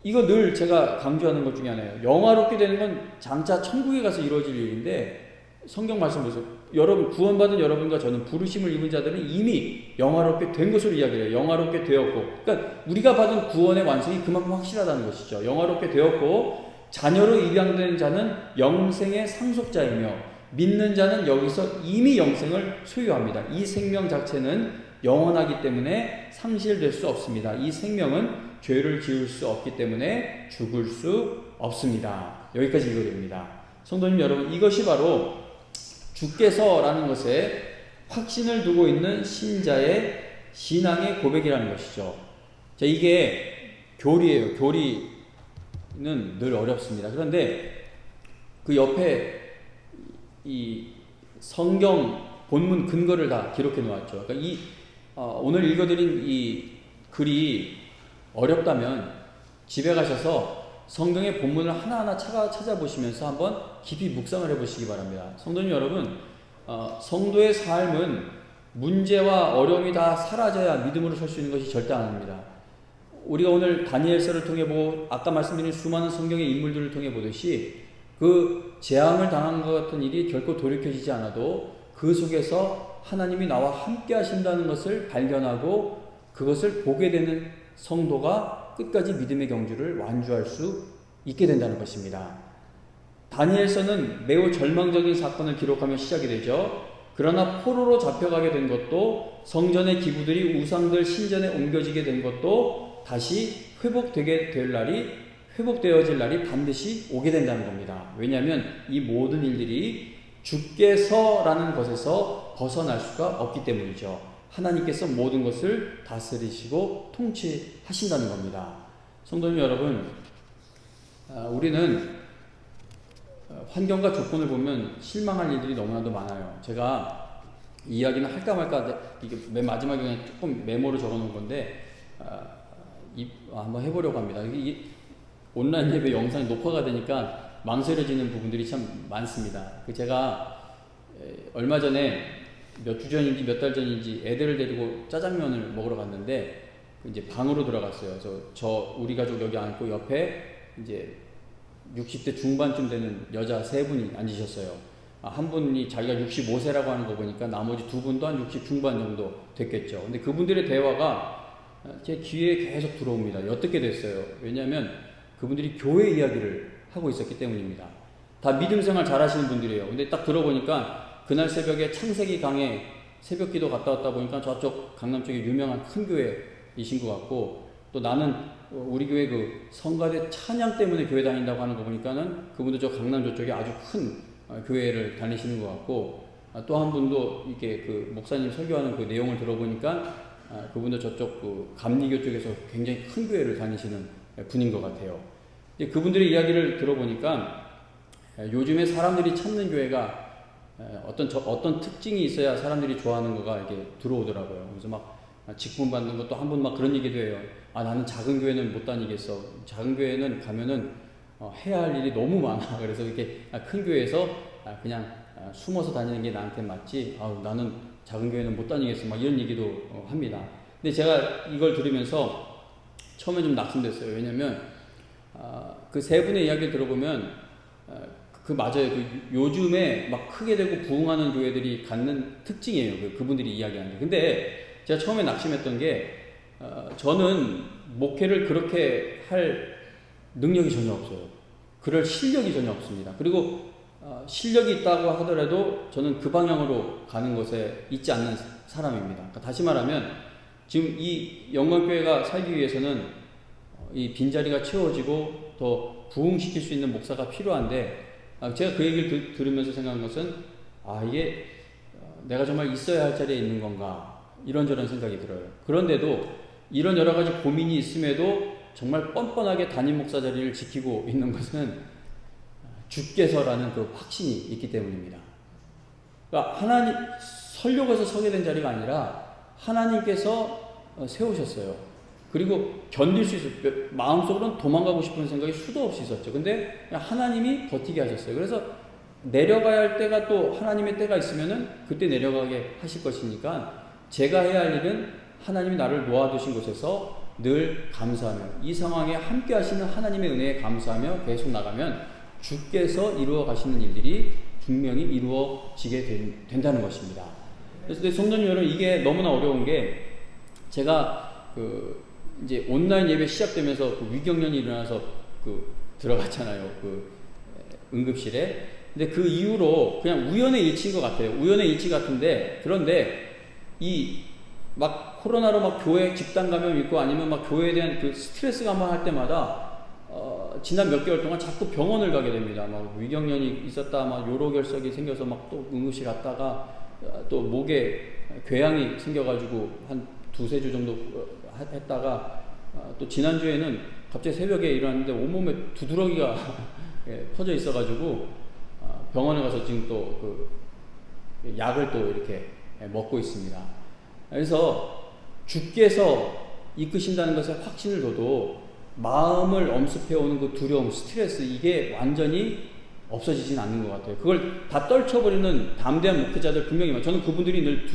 이거 늘 제가 강조하는 것 중에 하나예요. 영화롭게 되는 건 장차 천국에 가서 이루어질 일인데 성경 말씀 보세요. 여러분 구원받은 여러분과 저는 부르심을 입은 자들은 이미 영화롭게 된 것으로 이야기를 해요. 영화롭게 되었고 그러니까 우리가 받은 구원의 완성이 그만큼 확실하다는 것이죠. 영화롭게 되었고 자녀로 입양된 자는 영생의 상속자이며 믿는 자는 여기서 이미 영생을 소유합니다. 이 생명 자체는 영원하기 때문에 상실될 수 없습니다. 이 생명은 죄를 지을 수 없기 때문에 죽을 수 없습니다. 여기까지 읽어야 됩니다. 성도님 여러분, 이것이 바로 주께서라는 것에 확신을 두고 있는 신자의 신앙의 고백이라는 것이죠. 자, 이게 교리예요. 교리는 늘 어렵습니다. 그런데 그 옆에 이 성경 본문 근거를 다 기록해 놓았죠. 그러니까 오늘 읽어드린 이 글이 어렵다면 집에 가셔서 성경의 본문을 하나하나 찾아보시면서 한번 깊이 묵상을 해보시기 바랍니다. 성도님 여러분, 성도의 삶은 문제와 어려움이 다 사라져야 믿음으로 설 수 있는 것이 절대 아닙니다. 우리가 오늘 다니엘서를 통해 보고 아까 말씀드린 수많은 성경의 인물들을 통해 보듯이 그 재앙을 당한 것 같은 일이 결코 돌이켜지지 않아도 그 속에서 하나님이 나와 함께 하신다는 것을 발견하고 그것을 보게 되는 성도가 끝까지 믿음의 경주를 완주할 수 있게 된다는 것입니다. 다니엘서는 매우 절망적인 사건을 기록하며 시작이 되죠. 그러나 포로로 잡혀가게 된 것도 성전의 기구들이 우상들 신전에 옮겨지게 된 것도 다시 회복되어질 날이 반드시 오게 된다는 겁니다. 왜냐하면 이 모든 일들이 주께서라는 것에서 벗어날 수가 없기 때문이죠. 하나님께서 모든 것을 다스리시고 통치하신다는 겁니다. 성도님 여러분, 우리는 환경과 조건을 보면 실망할 일들이 너무나도 많아요. 제가 이 이야기는 할까 말까 이게 맨 마지막에 그냥 조금 메모로 적어 놓은 건데 한번 해보려고 합니다. 온라인 예배 영상이 녹화가 되니까 망설여지는 부분들이 참 많습니다. 제가 얼마 전에 몇 주 전인지 몇 달 전인지 애들을 데리고 짜장면을 먹으러 갔는데 이제 방으로 들어갔어요. 우리 가족 여기 앉고 옆에 이제 60대 중반쯤 되는 여자 3분이 앉으셨어요. 한 분이 자기가 65세라고 하는 거 보니까 나머지 2분도 한 60 중반 정도 됐겠죠. 근데 그분들의 대화가 제 귀에 계속 들어옵니다. 어떻게 됐어요? 왜냐하면 그분들이 교회 이야기를 하고 있었기 때문입니다. 다 믿음 생활 잘 하시는 분들이에요. 근데 딱 들어보니까 그날 새벽에 창세기 강에 새벽 기도 갔다 왔다 보니까 저쪽 강남 쪽에 유명한 큰 교회이신 것 같고, 또 나는 우리 교회 그 성가대 찬양 때문에 교회 다닌다고 하는 거 보니까는 그분도 저 강남 저쪽에 아주 큰 교회를 다니시는 것 같고, 또 한 분도 이렇게 그 목사님 설교하는 그 내용을 들어보니까 그분도 저쪽 그 감리교 쪽에서 굉장히 큰 교회를 다니시는 분인 것 같아요. 그분들의 이야기를 들어보니까 요즘에 사람들이 찾는 교회가 어떤 특징이 있어야 사람들이 좋아하는 거가 이렇게 들어오더라고요. 그래서 막 직분 받는 것도 한 번 막 그런 얘기도 해요. 나는 작은 교회는 못 다니겠어. 작은 교회는 가면은 해야 할 일이 너무 많아. 그래서 이렇게 큰 교회에서 그냥 숨어서 다니는 게 나한테 맞지. 나는 작은 교회는 못 다니겠어. 막 이런 얘기도 합니다. 근데 제가 이걸 들으면서 처음에 좀 낙심됐어요. 왜냐면 그 3분의 이야기를 들어보면 맞아요. 요즘에 막 크게 되고 부흥하는 교회들이 갖는 특징이에요. 그분들이 이야기하는 게. 근데 제가 처음에 낙심했던 게, 저는 목회를 그렇게 할 능력이 전혀 없어요. 그럴 실력이 전혀 없습니다. 그리고 실력이 있다고 하더라도 저는 그 방향으로 가는 것에 있지 않는 사람입니다. 그러니까 다시 말하면 지금 이 영광교회가 살기 위해서는 이 빈자리가 채워지고 더 부흥시킬 수 있는 목사가 필요한데, 제가 그 얘기를 들으면서 생각한 것은 이게 내가 정말 있어야 할 자리에 있는 건가, 이런저런 생각이 들어요. 그런데도 이런 여러 가지 고민이 있음에도 정말 뻔뻔하게 담임 목사 자리를 지키고 있는 것은 주께서라는 그 확신이 있기 때문입니다. 그러니까 하나님 서려고 해서 서게 된 자리가 아니라 하나님께서 세우셨어요. 그리고 견딜 수 있었어요. 마음속으로는 도망가고 싶은 생각이 수도 없이 있었죠. 근데 하나님이 버티게 하셨어요. 그래서 내려가야 할 때가 또 하나님의 때가 있으면은 그때 내려가게 하실 것이니까, 제가 해야 할 일은 하나님이 나를 놓아두신 곳에서 늘 감사하며 이 상황에 함께 하시는 하나님의 은혜에 감사하며 계속 나가면 주께서 이루어 가시는 일들이 분명히 이루어지게 된다는 것입니다. 그래서 성도님 여러분, 이게 너무나 어려운 게, 제가 이제 온라인 예배 시작되면서 위경련이 일어나서 들어갔잖아요. 그 응급실에. 근데 그 이후로 그냥 우연의 일치인 것 같아요. 우연의 일치 같은데, 그런데 이 막 코로나로 막 교회 집단 감염 있고 아니면 막 교회에 대한 그 스트레스 감화할 때마다 지난 몇 개월 동안 자꾸 병원을 가게 됩니다. 막 위경련이 있었다, 막 요로결석이 생겨서 막 또 응급실 갔다가 또 목에 궤양이 생겨가지고 한 두세 주 정도 했다가 또 지난주에는 갑자기 새벽에 일어났는데 온몸에 두드러기가 퍼져 있어가지고 병원에 가서 지금 또 그 약을 또 이렇게 먹고 있습니다. 그래서 주께서 이끄신다는 것에 확신을 둬도 마음을 엄습해오는 그 두려움, 스트레스, 이게 완전히 없어지진 않는 것 같아요. 그걸 다 떨쳐버리는 담대한 목회자들 분명히 많아요. 저는 그분들이 늘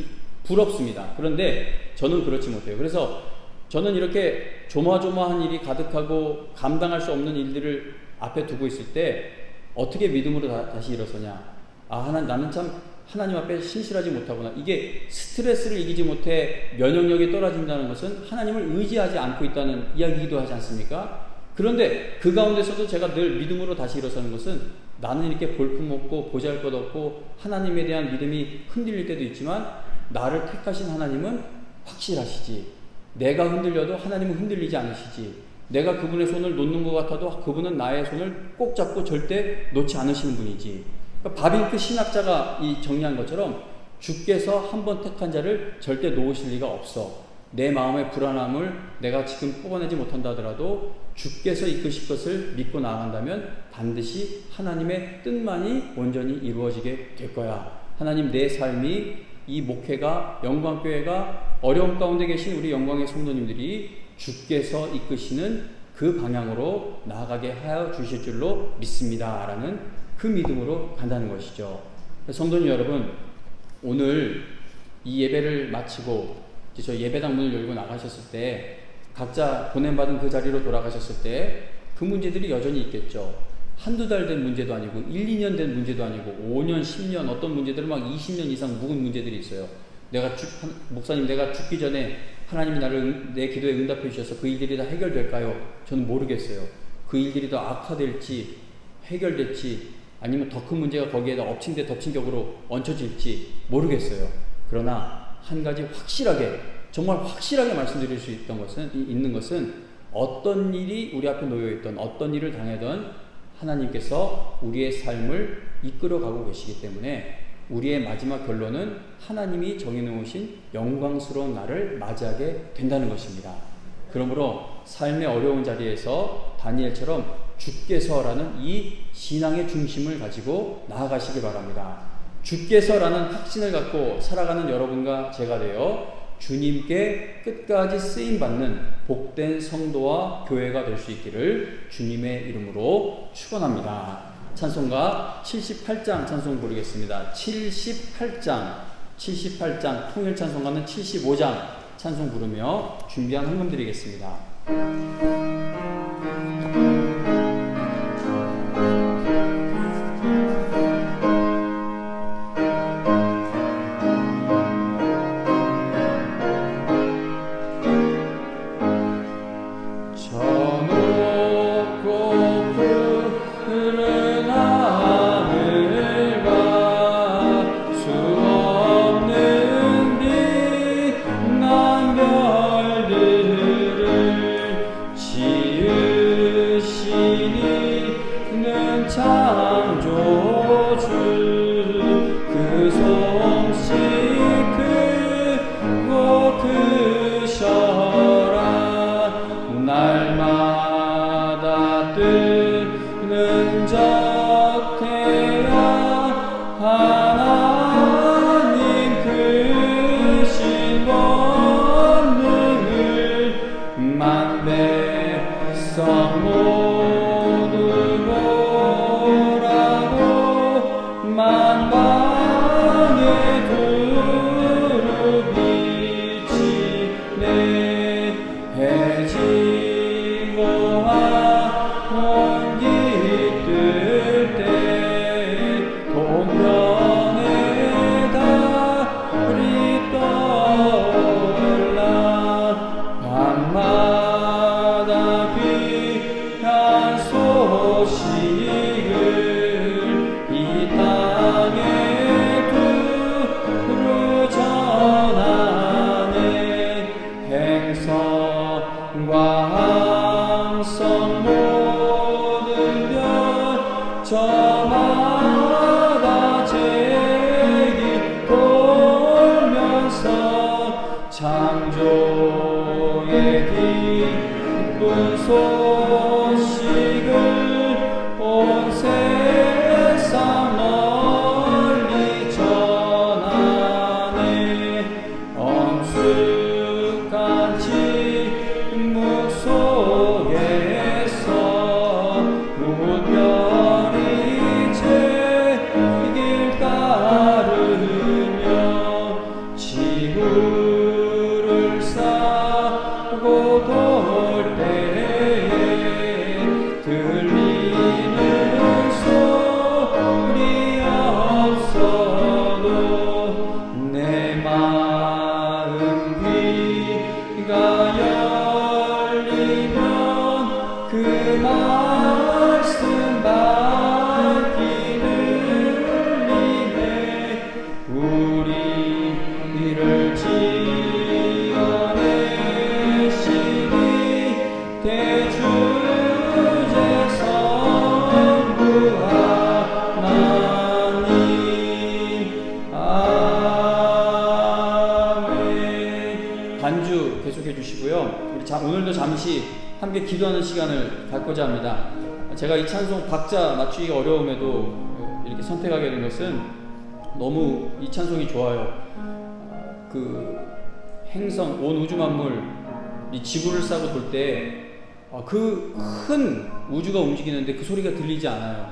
부럽습니다. 그런데 저는 그렇지 못해요. 그래서 저는 이렇게 조마조마한 일이 가득하고 감당할 수 없는 일들을 앞에 두고 있을 때 어떻게 믿음으로 다시 일어서냐. 나는 참 하나님 앞에 신실하지 못하구나. 이게 스트레스를 이기지 못해 면역력이 떨어진다는 것은 하나님을 의지하지 않고 있다는 이야기이기도 하지 않습니까? 그런데 그 가운데서도 제가 늘 믿음으로 다시 일어서는 것은 나는 이렇게 볼품없고 보잘것없고 하나님에 대한 믿음이 흔들릴 때도 있지만 나를 택하신 하나님은 확실하시지. 내가 흔들려도 하나님은 흔들리지 않으시지. 내가 그분의 손을 놓는 것 같아도 그분은 나의 손을 꼭 잡고 절대 놓지 않으시는 분이지. 그러니까 바빙크 신학자가 이 정리한 것처럼 주께서 한번 택한 자를 절대 놓으실 리가 없어. 내 마음의 불안함을 내가 지금 뽑아내지 못한다 하더라도 주께서 이끄실 것을 믿고 나아간다면 반드시 하나님의 뜻만이 온전히 이루어지게 될 거야. 하나님, 내 삶이, 이 목회가, 영광교회가 어려움 가운데 계신 우리 영광의 성도님들이 주께서 이끄시는 그 방향으로 나아가게 하여 주실 줄로 믿습니다. 라는 그 믿음으로 간다는 것이죠. 성도님 여러분, 오늘 이 예배를 마치고 저 예배당 문을 열고 나가셨을 때, 각자 보냄받은 그 자리로 돌아가셨을 때 그 문제들이 여전히 있겠죠. 한두 달 된 문제도 아니고 1, 2년 된 문제도 아니고 5년, 10년, 어떤 문제들은 막 20년 이상 묵은 문제들이 있어요. 목사님, 내가 죽기 전에 하나님이 내 기도에 응답해 주셔서 그 일들이 다 해결될까요? 저는 모르겠어요. 그 일들이 더 악화될지 해결될지 아니면 더 큰 문제가 거기에다 엎친 데 덮친 격으로 얹혀질지 모르겠어요. 그러나 한 가지 확실하게, 정말 확실하게 말씀드릴 수 있는 것은 어떤 일이 우리 앞에 놓여있던, 어떤 일을 당하던 하나님께서 우리의 삶을 이끌어가고 계시기 때문에 우리의 마지막 결론은 하나님이 정해놓으신 영광스러운 날을 맞이하게 된다는 것입니다. 그러므로 삶의 어려운 자리에서 다니엘처럼 주께서라는 이 신앙의 중심을 가지고 나아가시기 바랍니다. 주께서라는 확신을 갖고 살아가는 여러분과 제가 되어 주님께 끝까지 쓰임받는 복된 성도와 교회가 될 수 있기를 주님의 이름으로 축원합니다. 찬송가 78장 찬송 부르겠습니다. 78장 통일 찬송가는 75장 찬송 부르며 준비한 헌금 드리겠습니다.
지으
소식을 이 땅에 두루 전하네. 행성과 항성 모든 별 저마다 제기 돌면서 창조의 기쁜 소식을 온 세상 널리 전하네. 엄숙한 침묵 속에서 우별이 제길 따르며 지구를 싸고 돌 때에 들리는 소리 없어도 내 마음 귀가 열리면 그 말씀 밝히 들리네. 우리를 지어내시니 대주제 성부 하나님. 아멘. 반주 계속해 주시고요. 우리 오늘도 잠시 함께 기도하는 시간을 갖고자 합니다. 제가 이 찬송 박자 맞추기가 어려움에도 이렇게 선택하게 된 것은 너무 이 찬송이 좋아요. 그 행성, 온 우주 만물, 이 지구를 싸고 돌 때 그 큰 우주가 움직이는데 그 소리가 들리지 않아요.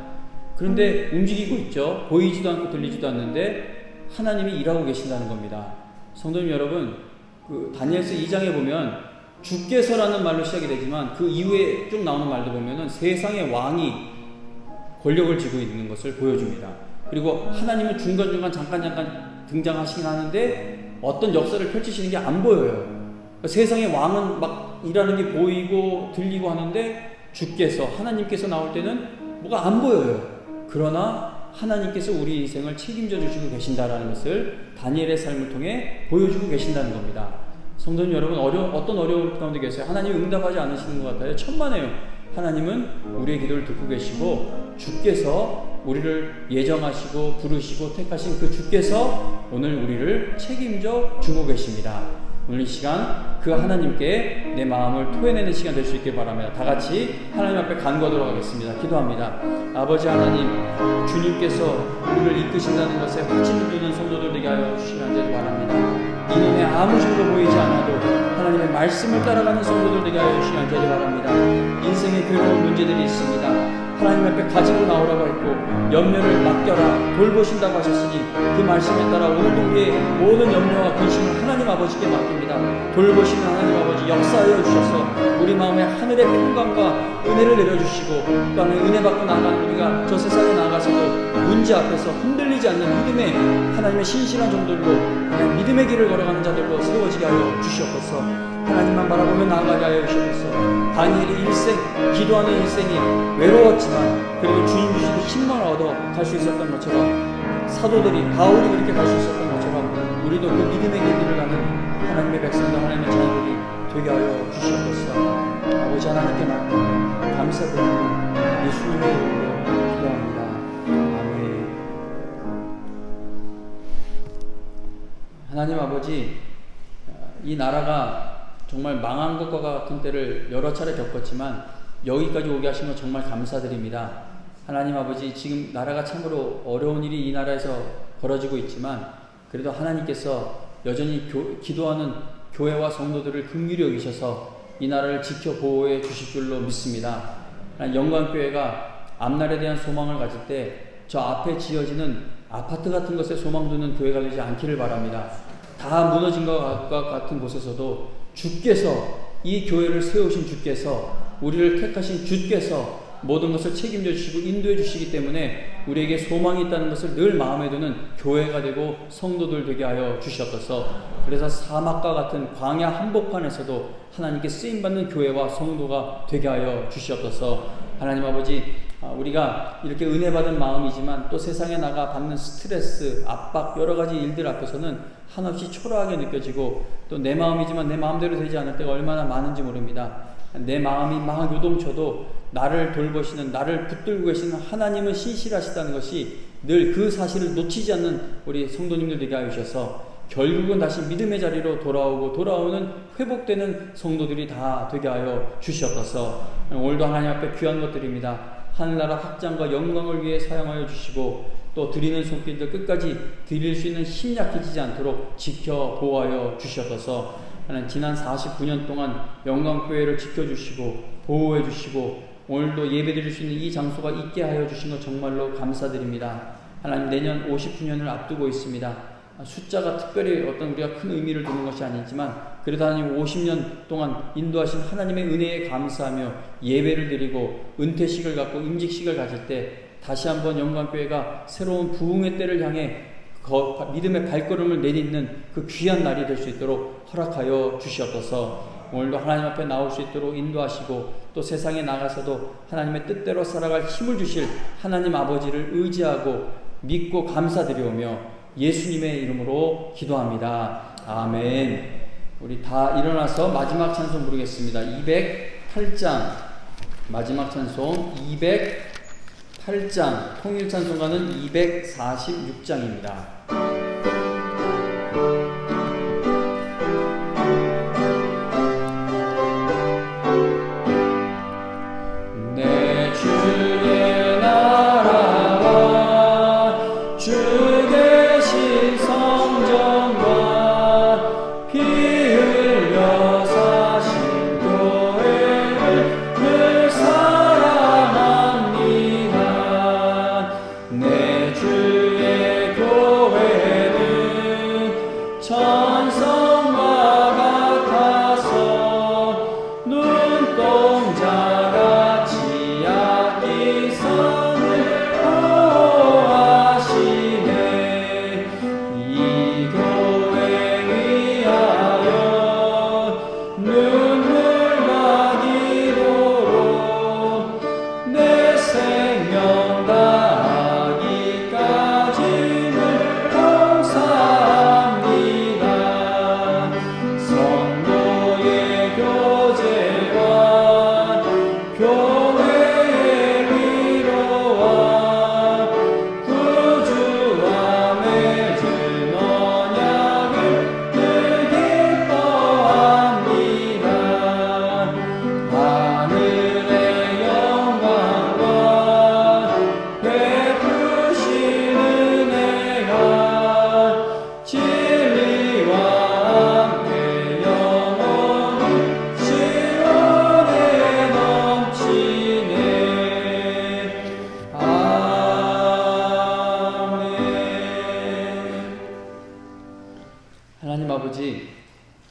그런데 움직이고 있죠. 보이지도 않고 들리지도 않는데 하나님이 일하고 계신다는 겁니다. 성도님 여러분, 그 다니엘서 2장에 보면 주께서라는 말로 시작이 되지만 그 이후에 쭉 나오는 말도 보면은 세상의 왕이 권력을 쥐고 있는 것을 보여줍니다. 그리고 하나님은 중간중간 잠깐 등장하시긴 하는데 어떤 역사를 펼치시는 게 안 보여요. 세상의 왕은 막 일하는 게 보이고 들리고 하는데 주께서, 하나님께서 나올 때는 뭐가 안 보여요. 그러나 하나님께서 우리 인생을 책임져 주시고 계신다라는 것을 다니엘의 삶을 통해 보여주고 계신다는 겁니다. 성도님 여러분, 어떤 어려움 가운데 계세요? 하나님이 응답하지 않으시는 것 같아요. 천만에요. 하나님은 우리의 기도를 듣고 계시고 주께서 우리를 예정하시고 부르시고 택하신 그 주께서 오늘 우리를 책임져 주고 계십니다. 오늘 이 시간 그 하나님께 내 마음을 토해내는 시간 될 수 있길 바랍니다. 다 같이 하나님 앞에 간구하도록 하겠습니다. 기도합니다. 아버지 하나님, 주님께서 우리를 이끄신다는 것에 확신을 두는 성도들 되게 하여 주시면 바랍니다. 이 눈에 아무 증거 보이지 않아도 하나님의 말씀을 따라가는 성도들 되게 하여 주시면 바랍니다. 인생에 괴로운 문제들이 있습니다. 하나님 앞에 가지고 나오라고 했고 염려를 맡겨라 돌보신다고 하셨으니 그 말씀에 따라 오늘도 우리의 모든 염려와 근심을 하나님 아버지께 맡깁니다. 돌보시는 하나님 아버지 역사하여 주셔서 우리 마음에 하늘의 평강과 은혜를 내려주시고 또 하나님 은혜 받고 나가는 우리가 저 세상에 나가서도 문제 앞에서 흔들리지 않는 믿음의 하나님의 신실한 종들로 하나님 믿음의 길을 걸어가는 자들로 세워지게 하여 주시옵소서. 하나님만 바라보며 나아가게 하여 주시옵소서. 다니엘의 일생, 기도하는 일생이 외로웠지만 그리고 주님 주시는 힘만 얻어 갈 수 있었던 것처럼 사도들이, 바울이 그렇게 갈 수 있었던 것처럼 우리도 그 믿음의 길을 가는 하나님의 백성들, 하나님의 자녀들이 되게 하여 주시옵소서. 아버지 하나님께만 감사드리고 예수님의 이름으로 기도합니다. 아멘. 하나님 아버지, 이 나라가 정말 망한 것과 같은 때를 여러 차례 겪었지만 여기까지 오게 하신 것 정말 감사드립니다. 하나님 아버지, 지금 나라가 참으로 어려운 일이 이 나라에서 벌어지고 있지만 그래도 하나님께서 여전히 기도하는 교회와 성도들을 긍휼히 여기셔서 이 나라를 지켜 보호해 주실 줄로 믿습니다. 영광교회가 앞날에 대한 소망을 가질 때 저 앞에 지어지는 아파트 같은 것에 소망 두는 교회가 되지 않기를 바랍니다. 다 무너진 것 같은 곳에서도 주께서, 이 교회를 세우신 주께서, 우리를 택하신 주께서 모든 것을 책임져 주시고 인도해 주시기 때문에 우리에게 소망이 있다는 것을 늘 마음에 두는 교회가 되고 성도들 되게 하여 주시옵소서. 그래서 사막과 같은 광야 한복판에서도 하나님께 쓰임받는 교회와 성도가 되게 하여 주시옵소서. 하나님 아버지, 우리가 이렇게 은혜 받은 마음이지만 또 세상에 나가 받는 스트레스, 압박, 여러 가지 일들 앞에서는 한없이 초라하게 느껴지고 또 내 마음이지만 내 마음대로 되지 않을 때가 얼마나 많은지 모릅니다. 내 마음이 막 요동쳐도 나를 돌보시는, 나를 붙들고 계시는 하나님은 신실하시다는 것이 늘 그 사실을 놓치지 않는 우리 성도님들 되게 하여 주셔서 결국은 다시 믿음의 자리로 돌아오는 회복되는 성도들이 다 되게 하여 주시옵소서. 오늘도 하나님 앞에 귀한 것들입니다. 하늘나라 확장과 영광을 위해 사용하여 주시고 또 드리는 손길들 끝까지 드릴 수 있는 힘 약해지지 않도록 지켜 보호하여 주시옵소서. 하나님 지난 49년 동안 영광교회를 지켜주시고 보호해 주시고 오늘도 예배 드릴 수 있는 이 장소가 있게 하여 주신 것 정말로 감사드립니다. 하나님 내년 50주년을 앞두고 있습니다. 숫자가 특별히 어떤 우리가 큰 의미를 두는 것이 아니지만 그래도 하나님 50년 동안 인도하신 하나님의 은혜에 감사하며 예배를 드리고 은퇴식을 갖고 임직식을 가질 때 다시 한번 영광교회가 새로운 부흥의 때를 향해 믿음의 발걸음을 내딛는 그 귀한 날이 될 수 있도록 허락하여 주시옵소서. 오늘도 하나님 앞에 나올 수 있도록 인도하시고 또 세상에 나가서도 하나님의 뜻대로 살아갈 힘을 주실 하나님 아버지를 의지하고 믿고 감사드리오며 예수님의 이름으로 기도합니다. 아멘. 우리 다 일어나서 마지막 찬송 부르겠습니다. 208장 마지막 찬송 208장 통일 찬송가는 246장입니다.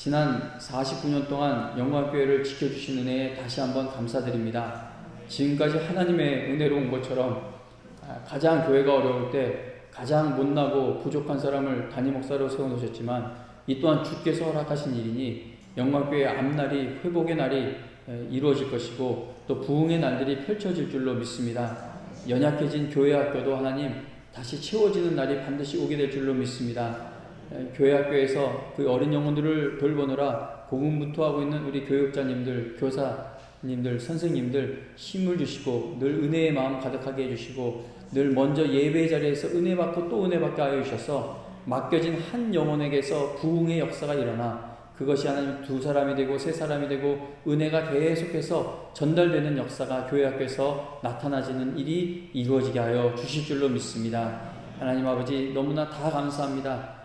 지난 49년 동안 영광교회를 지켜주신 은혜에 다시 한번 감사드립니다. 지금까지 하나님의 은혜로운 것처럼 가장 교회가 어려울 때 가장 못나고 부족한 사람을 담임 목사로 세워놓으셨지만 이 또한 주께서 허락하신 일이니 영광교회의 앞날이 회복의 날이 이루어질 것이고 또 부흥의 날들이 펼쳐질 줄로 믿습니다. 연약해진 교회 학교도 하나님 다시 채워지는 날이 반드시 오게 될 줄로 믿습니다. 교회 학교에서 그 어린 영혼들을 돌보느라 고군분투하고 있는 우리 교육자님들, 교사님들, 선생님들 힘을 주시고 늘 은혜의 마음 가득하게 해주시고 늘 먼저 예배 자리에서 은혜 받고 또 은혜 받게 하여 주셔서 맡겨진 한 영혼에게서 부흥의 역사가 일어나 그것이 하나님 2사람이 되고 3사람이 되고 은혜가 계속해서 전달되는 역사가 교회 학교에서 나타나지는 일이 이루어지게 하여 주실 줄로 믿습니다. 하나님 아버지 너무나 다 감사합니다.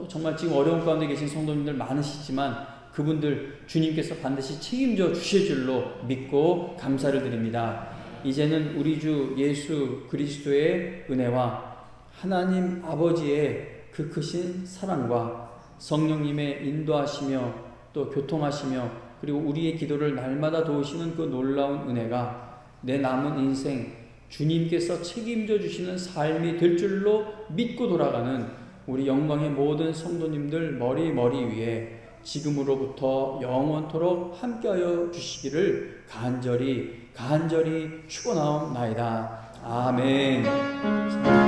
정말 지금 어려운 가운데 계신 성도님들 많으시지만 그분들 주님께서 반드시 책임져 주실 줄로 믿고 감사를 드립니다. 이제는 우리 주 예수 그리스도의 은혜와 하나님 아버지의 그 크신 사랑과 성령님의 인도하시며 또 교통하시며 그리고 우리의 기도를 날마다 도우시는 그 놀라운 은혜가 내 남은 인생 주님께서 책임져 주시는 삶이 될 줄로 믿고 돌아가는 우리 영광의 모든 성도님들 머리 위에 지금으로부터 영원토록 함께하여 주시기를 간절히 축원하옵나이다. 아멘.